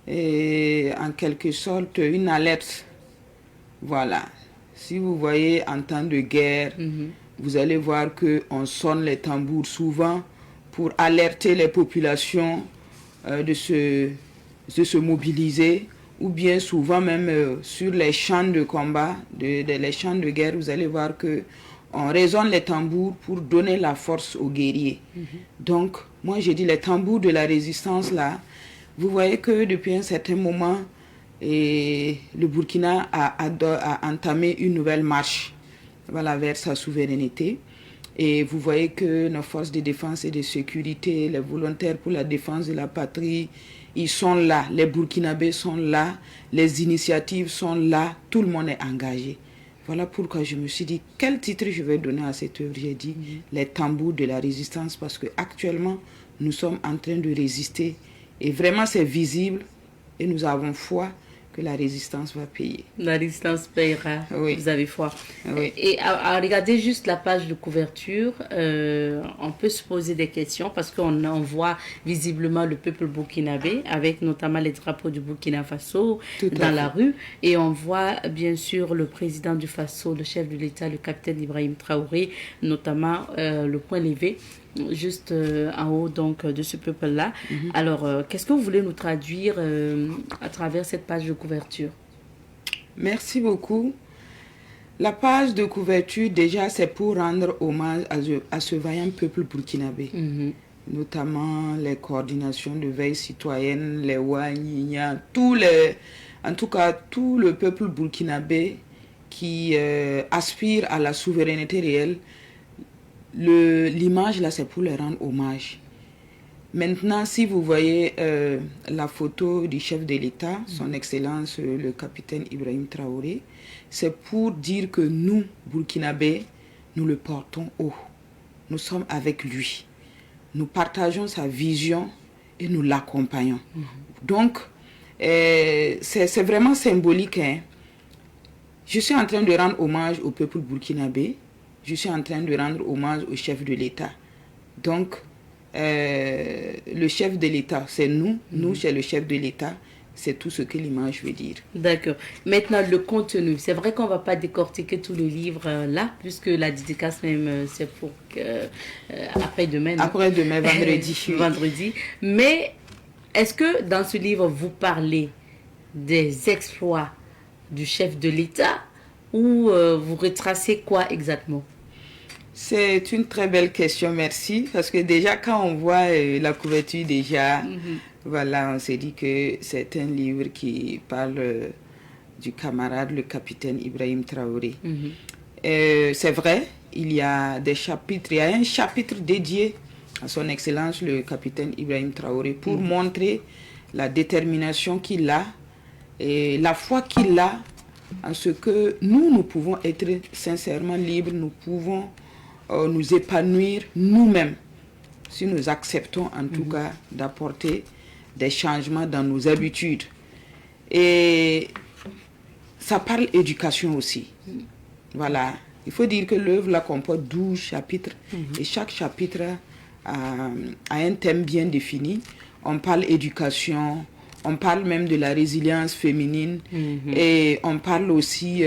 en quelque sorte une alerte. Voilà. Si vous voyez en temps de guerre, vous allez voir qu'on sonne les tambours souvent pour alerter les populations de se mobiliser, ou bien souvent même sur les champs de combat, les champs de guerre, vous allez voir qu'on résonne les tambours pour donner la force aux guerriers. Donc, moi j'ai dit les tambours de la résistance là, vous voyez que depuis un certain moment, le Burkina a entamé une nouvelle marche, voilà, vers sa souveraineté. Et vous voyez que nos forces de défense et de sécurité, les volontaires pour la défense de la patrie, ils sont là, les Burkinabés sont là, les initiatives sont là, tout le monde est engagé. Voilà pourquoi je me suis dit, quel titre je vais donner à cette œuvre? J'ai dit, les tambours de la résistance, parce qu'actuellement, nous sommes en train de résister. Et vraiment, c'est visible et nous avons foi que la résistance va payer. La résistance payera, oui. Vous avez foi. Oui. Et à regarder juste la page de couverture, on peut se poser des questions parce qu'on voit visiblement le peuple burkinabé avec notamment les drapeaux du Burkina Faso dans la rue. Et on voit bien sûr le président du Faso, le chef de l'État, le capitaine Ibrahim Traoré, notamment le point levé juste en haut donc de ce peuple-là. Alors, qu'est-ce que vous voulez nous traduire à travers cette page de couverture? Merci beaucoup. La page de couverture, déjà, c'est pour rendre hommage à ce vaillant peuple burkinabé, notamment les coordinations de veille citoyenne, les Ouagninia, en tout cas, tout le peuple burkinabé qui aspire à la souveraineté réelle. L'image là, c'est pour leur rendre hommage. Maintenant, si vous voyez la photo du chef de l'État, son Excellence le capitaine Ibrahim Traoré, c'est pour dire que nous, Burkinabés, nous le portons haut. Nous sommes avec lui. Nous partageons sa vision et nous l'accompagnons. Donc, c'est vraiment symbolique. Hein. je suis en train de rendre hommage au peuple burkinabé, je suis en train de rendre hommage au chef de l'État. Donc, le chef de l'État, c'est nous, nous c'est le chef de l'État, c'est tout ce que l'image veut dire. D'accord. Maintenant, le contenu. C'est vrai qu'on ne va pas décortiquer tout le livre là, puisque la dédicace même, c'est pour après-demain. Après-demain, vendredi. Vendredi. Mais est-ce que dans ce livre, vous parlez des exploits du chef de l'État ou vous retracez quoi exactement? C'est une très belle question, merci. Parce que déjà, quand on voit la couverture, déjà, voilà, on s'est dit que c'est un livre qui parle du camarade, le capitaine Ibrahim Traoré. C'est vrai, il y a des chapitres, il y a un chapitre dédié à son excellence, le capitaine Ibrahim Traoré, pour montrer la détermination qu'il a et la foi qu'il a en ce que nous pouvons être sincèrement libres, nous pouvons nous épanouir nous-mêmes si nous acceptons en tout cas d'apporter des changements dans nos habitudes. Et ça parle éducation aussi. Voilà. Il faut dire que l'œuvre là comporte 12 chapitres et chaque chapitre a un thème bien défini. On parle éducation, on parle même de la résilience féminine et on parle aussi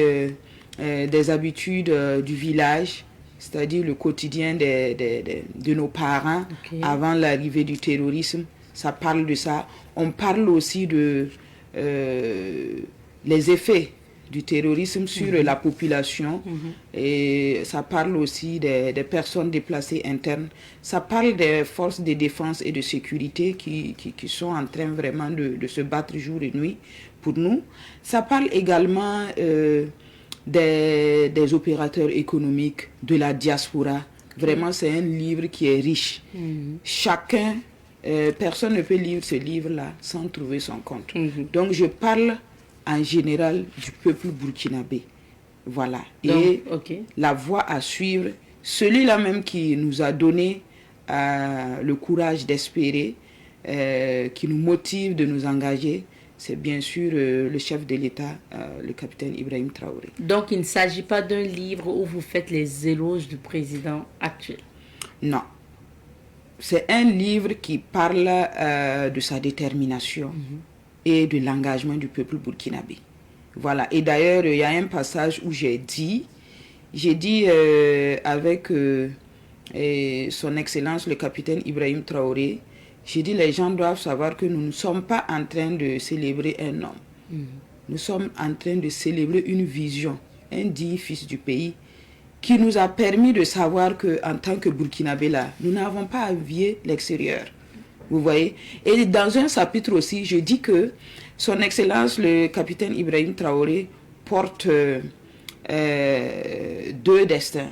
des habitudes du village, c'est-à-dire le quotidien de nos parents avant l'arrivée du terrorisme. Ça parle de ça. On parle aussi de les effets du terrorisme sur la population et ça parle aussi des personnes déplacées internes. Ça parle des forces de défense et de sécurité qui sont en train vraiment de se battre jour et nuit pour nous. Ça parle également des opérateurs économiques, de la diaspora. Vraiment, c'est un livre qui est riche. Chacun, personne ne peut lire ce livre-là sans trouver son compte. Donc, je parle en général du peuple burkinabé. Voilà. Et la voie à suivre, celui-là même qui nous a donné le courage d'espérer, qui nous motive de nous engager, c'est bien sûr le chef de l'État, le capitaine Ibrahim Traoré. Donc, il ne s'agit pas d'un livre où vous faites les éloges du président actuel? Non. C'est un livre qui parle de sa détermination et de l'engagement du peuple burkinabé. Voilà. Et d'ailleurs, il y a un passage où j'ai dit avec son Excellence, le capitaine Ibrahim Traoré, j'ai dit, les gens doivent savoir que nous ne sommes pas en train de célébrer un homme. Nous sommes en train de célébrer une vision, un digne fils du pays, qui nous a permis de savoir qu'en tant que Burkinabé, là, nous n'avons pas à vier l'extérieur. Vous voyez? Et dans un chapitre aussi, je dis que son Excellence, le capitaine Ibrahim Traoré, porte 2 destins.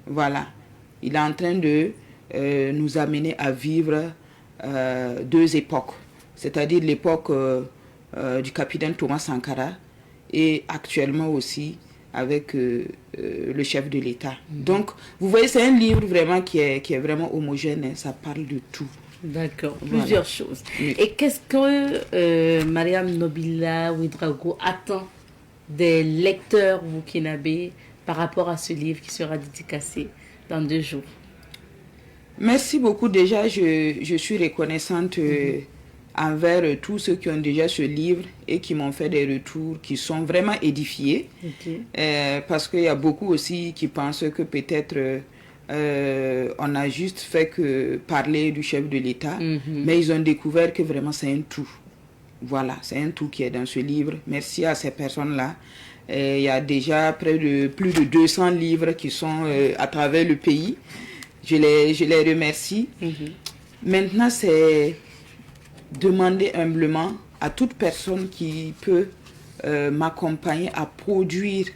Voilà. Il est en train de nous amener à vivre 2 époques, c'est-à-dire l'époque du capitaine Thomas Sankara et actuellement aussi avec le chef de l'État. Donc, vous voyez, c'est un livre vraiment qui est vraiment homogène, hein, ça parle de tout. D'accord, plusieurs choses. Oui. Et qu'est-ce que Mariam Nobila Ouedraogo attend des lecteurs burkinabés par rapport à ce livre qui sera dédicacé dans 2 jours? Merci beaucoup. Déjà, je suis reconnaissante envers tous ceux qui ont déjà ce livre et qui m'ont fait des retours qui sont vraiment édifiés. Parce qu'il y a beaucoup aussi qui pensent que peut-être on a juste fait que parler du chef de l'État, mais ils ont découvert que vraiment c'est un tout. Voilà, c'est un tout qui est dans ce livre. Merci à ces personnes-là. Il y a déjà plus de 200 livres qui sont à travers le pays. Je les remercie. Maintenant, c'est demander humblement à toute personne qui peut m'accompagner à produire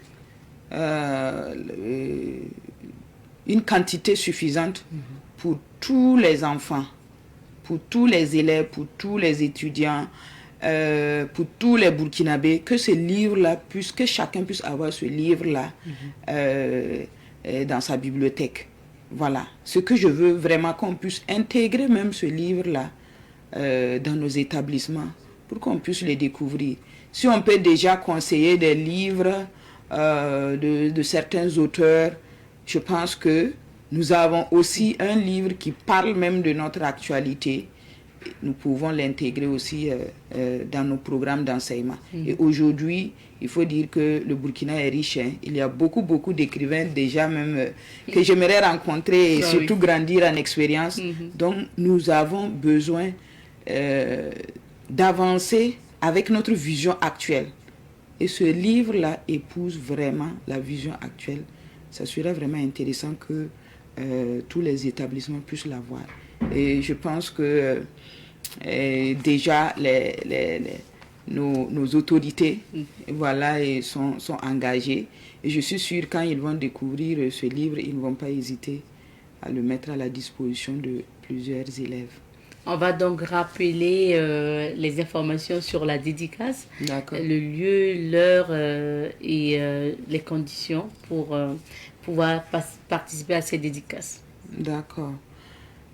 une quantité suffisante pour tous les enfants, pour tous les élèves, pour tous les étudiants, pour tous les Burkinabés, que ce livre-là que chacun puisse avoir ce livre-là dans sa bibliothèque. Voilà, ce que je veux vraiment qu'on puisse intégrer même ce livre-là dans nos établissements pour qu'on puisse le découvrir. Si on peut déjà conseiller des livres de certains auteurs. Je pense que nous avons aussi un livre qui parle même de notre actualité. Nous pouvons l'intégrer aussi dans nos programmes d'enseignement. Et aujourd'hui, il faut dire que le Burkina est riche. Hein. Il y a beaucoup d'écrivains déjà même que j'aimerais rencontrer et surtout grandir en expérience. Donc, nous avons besoin d'avancer avec notre vision actuelle. Et ce livre-là épouse vraiment la vision actuelle. Ça serait vraiment intéressant que tous les établissements puissent l'avoir. Et je pense que déjà nos autorités voilà, sont engagées. Et je suis sûre quand ils vont découvrir ce livre, ils ne vont pas hésiter à le mettre à la disposition de plusieurs élèves. On va donc rappeler les informations sur la dédicace, le lieu, l'heure et les conditions pour pouvoir participer à ces dédicaces. D'accord.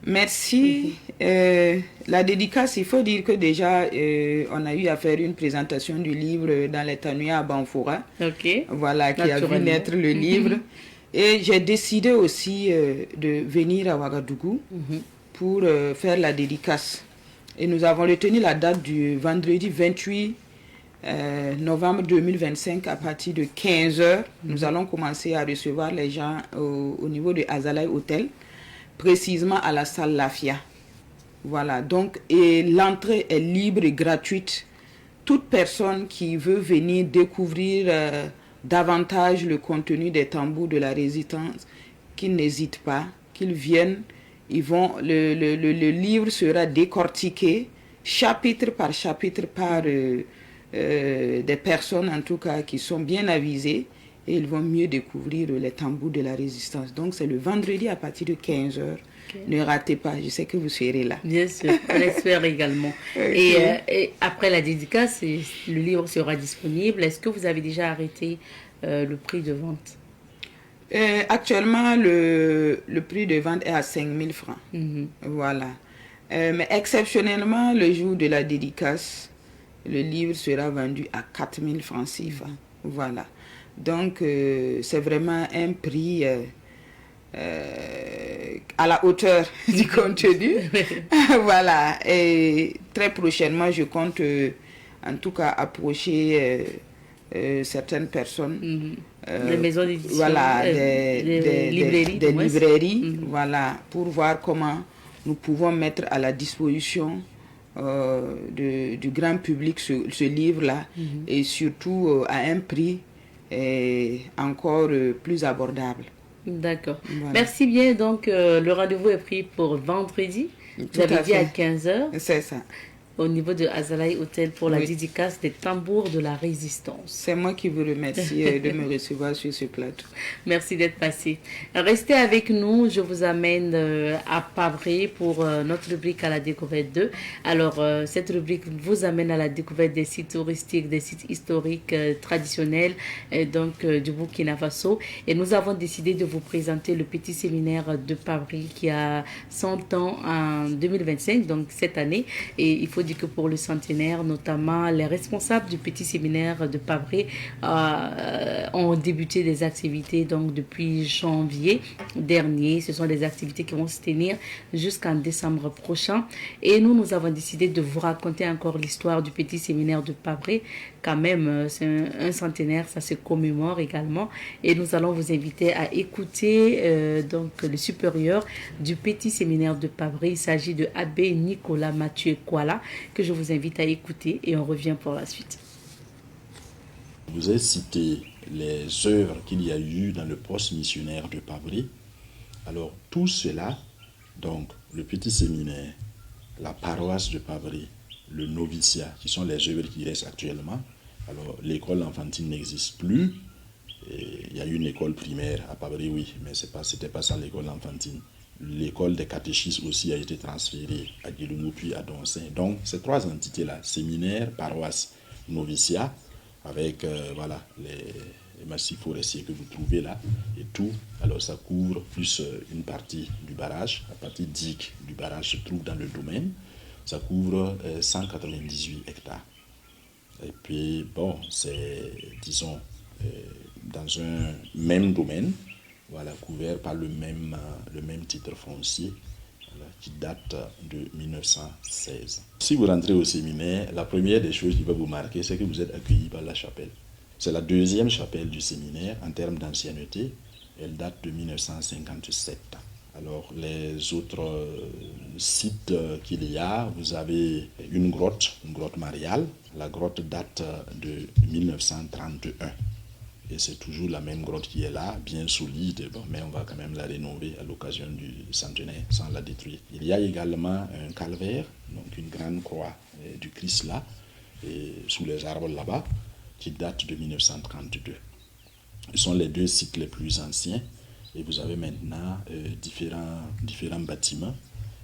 Merci. La dédicace, il faut dire que déjà, on a eu à faire une présentation du livre dans les Tanouya à Banfoura. Voilà, qui a vu naître le livre. Et j'ai décidé aussi de venir à Ouagadougou pour faire la dédicace. Et nous avons retenu la date du vendredi 28 novembre 2025 à partir de 15h. Nous allons commencer à recevoir les gens au niveau de Azalai Hotel, précisément à la salle Lafia. Voilà, donc, et l'entrée est libre et gratuite. Toute personne qui veut venir découvrir davantage le contenu des tambours de la résistance, qu'il n'hésite pas, qu'ils viennent. Le livre sera décortiqué chapitre par des personnes en tout cas qui sont bien avisées et ils vont mieux découvrir les tambours de la résistance. Donc c'est le vendredi à partir de 15h. Ne ratez pas, je sais que vous serez là. Bien sûr, on l'espère également. Et après la dédicace, le livre sera disponible. Est-ce que vous avez déjà arrêté le prix de vente? Actuellement, le prix de vente est à 5 000 francs. Voilà. Mais exceptionnellement, le jour de la dédicace, le livre sera vendu à 4 000 francs CFA. Voilà. Donc, c'est vraiment un prix à la hauteur du contenu. Voilà. Et très prochainement, je compte en tout cas approcher certaines personnes. Des maisons d'édition, voilà, des librairies, voilà, pour voir comment nous pouvons mettre à la disposition du grand public ce livre-là et surtout à un prix encore plus abordable. D'accord. Voilà. Merci bien. Donc, le rendez-vous est pris pour vendredi. Vous avez dit à 15h. C'est ça. Au niveau de Azalai Hotel pour la dédicace des tambours de la résistance. C'est moi qui vous remercie de me recevoir sur ce plateau. Merci d'être passé. Restez avec nous, je vous amène à Pabré pour notre rubrique à la découverte 2. Alors, cette rubrique vous amène à la découverte des sites touristiques, des sites historiques traditionnels donc du Burkina Faso. Et nous avons décidé de vous présenter le petit séminaire de Pabré qui a 100 ans en 2025, donc cette année. Et il faut dire que pour le centenaire, notamment les responsables du petit séminaire de Pabré ont débuté des activités donc depuis janvier dernier. Ce sont des activités qui vont se tenir jusqu'en décembre prochain. Et nous avons décidé de vous raconter encore l'histoire du petit séminaire de Pabré. Quand même, c'est un centenaire, ça se commémore également. Et nous allons vous inviter à écouter donc le supérieur du petit séminaire de Pabré. Il s'agit de Abbé Nicolas Mathieu Kuala, que je vous invite à écouter et on revient pour la suite. Je vous ai cité les œuvres qu'il y a eu dans le poste missionnaire de Pabré. Alors tout cela, donc le petit séminaire, la paroisse de Pabré, le noviciat, qui sont les œuvres qui restent actuellement. Alors l'école enfantine n'existe plus. Et il y a une école primaire à Pabré, oui, mais c'était pas ça l'école enfantine. L'école des catéchistes aussi a été transférée à Guéloumou puis à Donsin. Donc, ces trois entités-là, séminaire, paroisse, noviciat, avec voilà, les massifs forestiers que vous trouvez là, et tout, alors ça couvre plus une partie du barrage. La partie digue du barrage se trouve dans le domaine. Ça couvre 198 hectares. Et puis, bon, c'est, disons, dans un même domaine, voilà, couvert par le même titre foncier, voilà, qui date de 1916. Si vous rentrez au séminaire, la première des choses qui va vous marquer, c'est que vous êtes accueilli par la chapelle. C'est la deuxième chapelle du séminaire en termes d'ancienneté. Elle date de 1957. Alors, les autres sites qu'il y a, vous avez une grotte mariale. La grotte date de 1931. Et c'est toujours la même grotte qui est là, bien solide, bon, mais on va quand même la rénover à l'occasion du centenaire, sans la détruire. Il y a également un calvaire, donc une grande croix du Christ là, et sous les arbres là-bas, qui date de 1932. Ce sont les deux sites les plus anciens, et vous avez maintenant différents bâtiments.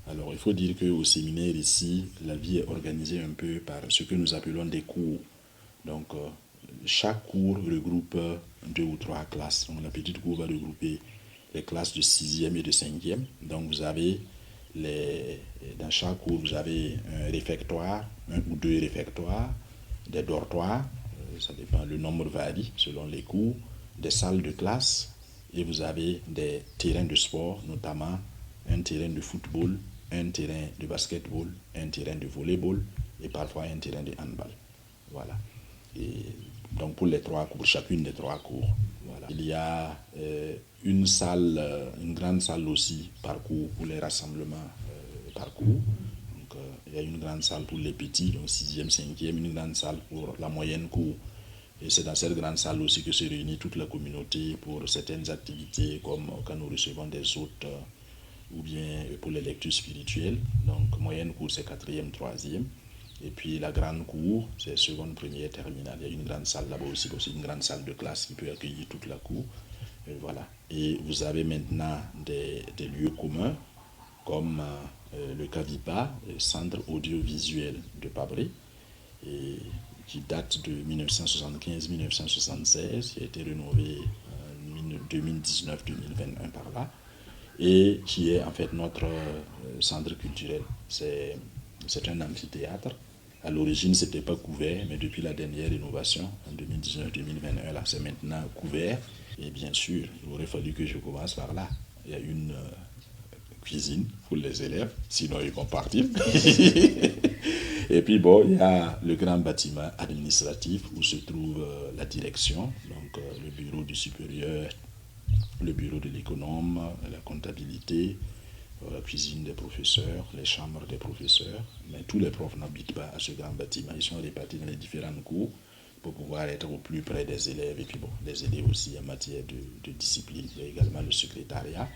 Alors, il faut dire qu'au séminaire ici, la vie est organisée un peu par ce que nous appelons des cours. Donc, chaque cours regroupe 2 ou 3 classes. Donc, la petite cour va regrouper les classes de 6e et de 5e. Donc, vous avez dans chaque cours, vous avez un réfectoire, 1 ou 2 réfectoires, des dortoirs, ça dépend, le nombre varie selon les cours, des salles de classe, et vous avez des terrains de sport, notamment un terrain de football, un terrain de basketball, un terrain de volleyball et parfois un terrain de handball. Voilà. Et donc pour les 3 cours, chacune des 3 cours. Voilà. Il y a une salle, une grande salle aussi par cours pour les rassemblements par cours. Donc il y a une grande salle pour les petits, donc 6e, 5e, une grande salle pour la moyenne cours. Et c'est dans cette grande salle aussi que se réunit toute la communauté pour certaines activités comme quand nous recevons des hôtes ou bien pour les lectures spirituelles. Donc moyenne cours c'est 4e, 3e. Et puis la grande cour, c'est seconde, première, terminale. Il y a une grande salle là-bas aussi une grande salle de classe qui peut accueillir toute la cour. Et voilà. Et vous avez maintenant des lieux communs comme le CAVIPA, le Centre audiovisuel de Pabré, et qui date de 1975-1976, qui a été rénové en 2019-2021 par là, et qui est en fait notre centre culturel. C'est un amphithéâtre. À l'origine, ce n'était pas couvert, mais depuis la dernière rénovation, en 2019-2021, là, c'est maintenant couvert. Et bien sûr, il aurait fallu que je commence par là. Il y a une cuisine pour les élèves, sinon ils vont partir. Et puis bon, il y a le grand bâtiment administratif où se trouve la direction, donc le bureau du supérieur, le bureau de l'économe, la comptabilité, la cuisine des professeurs, les chambres des professeurs. Mais tous les profs n'habitent pas à ce grand bâtiment. Ils sont répartis dans les différentes cours pour pouvoir être au plus près des élèves et puis bon, les aider aussi en matière de discipline. Il y a également le secrétariat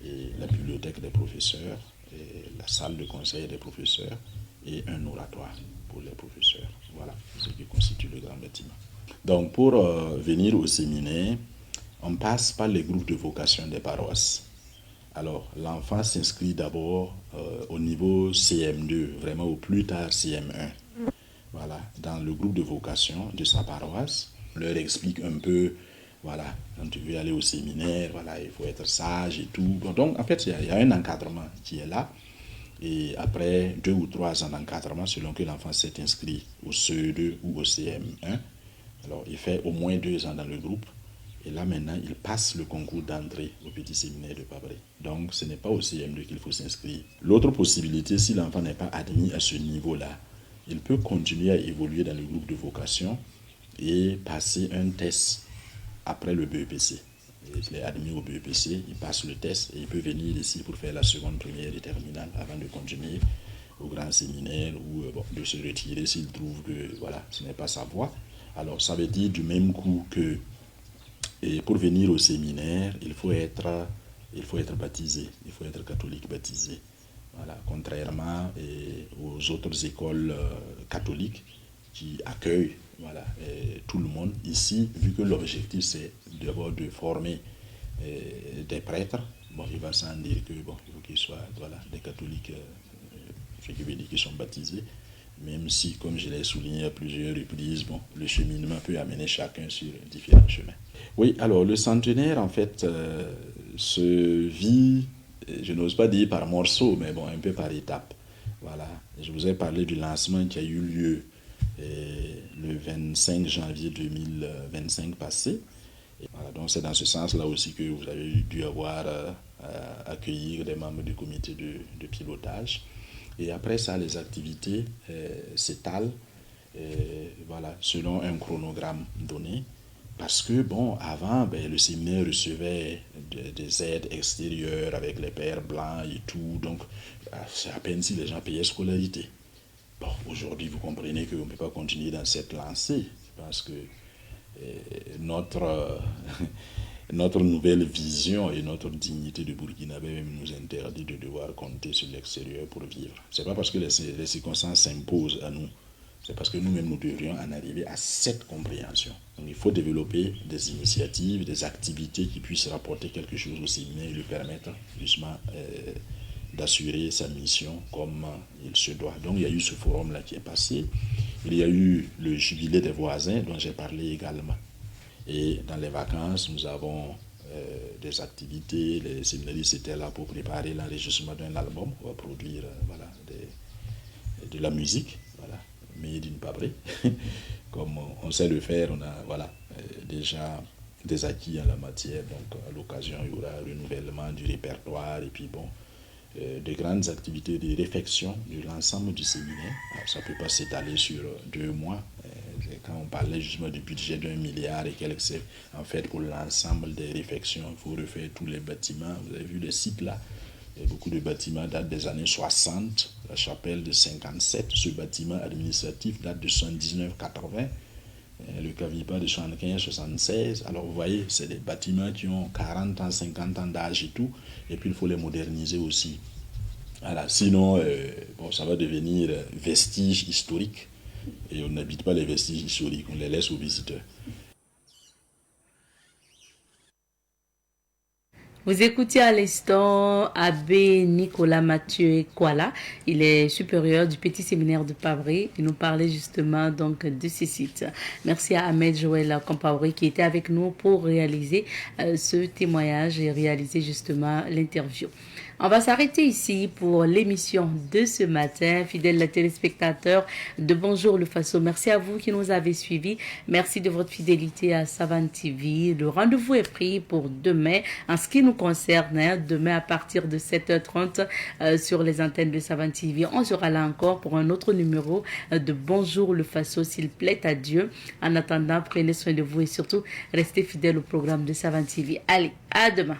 et la bibliothèque des professeurs, et la salle de conseil des professeurs et un oratoire pour les professeurs. Voilà ce qui constitue le grand bâtiment. Donc pour venir au séminaire, on passe par les groupes de vocation des paroisses. Alors, l'enfant s'inscrit d'abord au niveau CM2, vraiment au plus tard CM1. Voilà, dans le groupe de vocation de sa paroisse, on leur explique un peu, voilà, quand tu veux aller au séminaire, voilà, il faut être sage et tout. Donc, en fait, il y a un encadrement qui est là. Et après 2 ou 3 ans d'encadrement, selon que l'enfant s'est inscrit au CE2 ou au CM1, alors il fait au moins 2 ans dans le groupe. Et là, maintenant, il passe le concours d'entrée au petit séminaire de Pabré. Donc, ce n'est pas au CM2 qu'il faut s'inscrire. L'autre possibilité, si l'enfant n'est pas admis à ce niveau-là, il peut continuer à évoluer dans le groupe de vocation et passer un test après le BEPC. Il est admis au BEPC, il passe le test et il peut venir ici pour faire la seconde, première et terminale avant de continuer au grand séminaire ou de se retirer s'il trouve que voilà, ce n'est pas sa voie. Alors, ça veut dire du même coup que et pour venir au séminaire, il faut être baptisé, il faut être catholique baptisé. Voilà, contrairement aux autres écoles catholiques qui accueillent voilà, tout le monde. Ici, vu que l'objectif c'est d'abord de former des prêtres, bon, il va sans dire que bon, il faut qu'ils soient voilà, des catholiques, ce qui veut dire qu'ils sont baptisés. Même si, comme je l'ai souligné à plusieurs reprises, bon, le cheminement peut amener chacun sur différents chemins. Oui, alors le centenaire, en fait, se vit, je n'ose pas dire par morceaux, mais bon, un peu par étapes. Voilà. Je vous ai parlé du lancement qui a eu lieu le 25 janvier 2025 passé. Et voilà, donc c'est dans ce sens-là aussi que vous avez dû avoir accueillir des membres du comité de pilotage. Et après ça, les activités s'étalent voilà, selon un chronogramme donné. Parce que, bon, avant, ben, le séminaire recevait des aides extérieures avec les pères blancs et tout. Donc, c'est à peine si les gens payaient scolarité. Bon, aujourd'hui, vous comprenez qu'on ne peut pas continuer dans cette lancée. Parce que notre nouvelle vision et notre dignité de Burkinabé même nous interdit de devoir compter sur l'extérieur pour vivre. Ce n'est pas parce que les circonstances s'imposent à nous. C'est parce que nous-mêmes, nous devrions en arriver à cette compréhension. Donc, il faut développer des initiatives, des activités qui puissent rapporter quelque chose au séminaire et lui permettre justement d'assurer sa mission comme il se doit. Donc, il y a eu ce forum-là qui est passé. Il y a eu le jubilé des voisins dont j'ai parlé également. Et dans les vacances, nous avons des activités. Les séminaristes étaient là pour préparer l'enregistrement d'un album. On va produire voilà, de la musique. Voilà. Made in Pabré. Comme on sait le faire, on a voilà, déjà des acquis en la matière. Donc, à l'occasion, il y aura un renouvellement du répertoire et puis, bon, de grandes activités de réflexion de l'ensemble du séminaire. Alors, ça ne peut pas s'étaler sur 2 mois. Quand on parlait justement du budget d'1 milliard et quelques, c'est en fait pour l'ensemble des réflexions. Il faut refaire tous les bâtiments. Vous avez vu les sites là. Beaucoup de bâtiments datent des années 60, la chapelle de 57, ce bâtiment administratif date de 79-80, le Kavipa de 75-76. Alors vous voyez, c'est des bâtiments qui ont 40 ans, 50 ans d'âge et tout, et puis il faut les moderniser aussi. Voilà. Sinon, bon, ça va devenir vestiges historiques, et on n'habite pas les vestiges historiques, on les laisse aux visiteurs. Vous écoutiez à l'instant Abbé Nicolas Mathieu Kwala. Il est supérieur du petit séminaire de Pabré. Il nous parlait justement donc de ces sites. Merci à Ahmed Joël Compaoré qui était avec nous pour réaliser ce témoignage et réaliser justement l'interview. On va s'arrêter ici pour l'émission de ce matin. Fidèles téléspectateurs de Bonjour le Faso, merci à vous qui nous avez suivis. Merci de votre fidélité à Savane TV. Le rendez-vous est pris pour demain. En ce qui nous concerne, demain à partir de 7h30 sur les antennes de Savane TV. On sera là encore pour un autre numéro de Bonjour le Faso, s'il plaît à Dieu. En attendant, prenez soin de vous et surtout, restez fidèles au programme de Savane TV. Allez, à demain.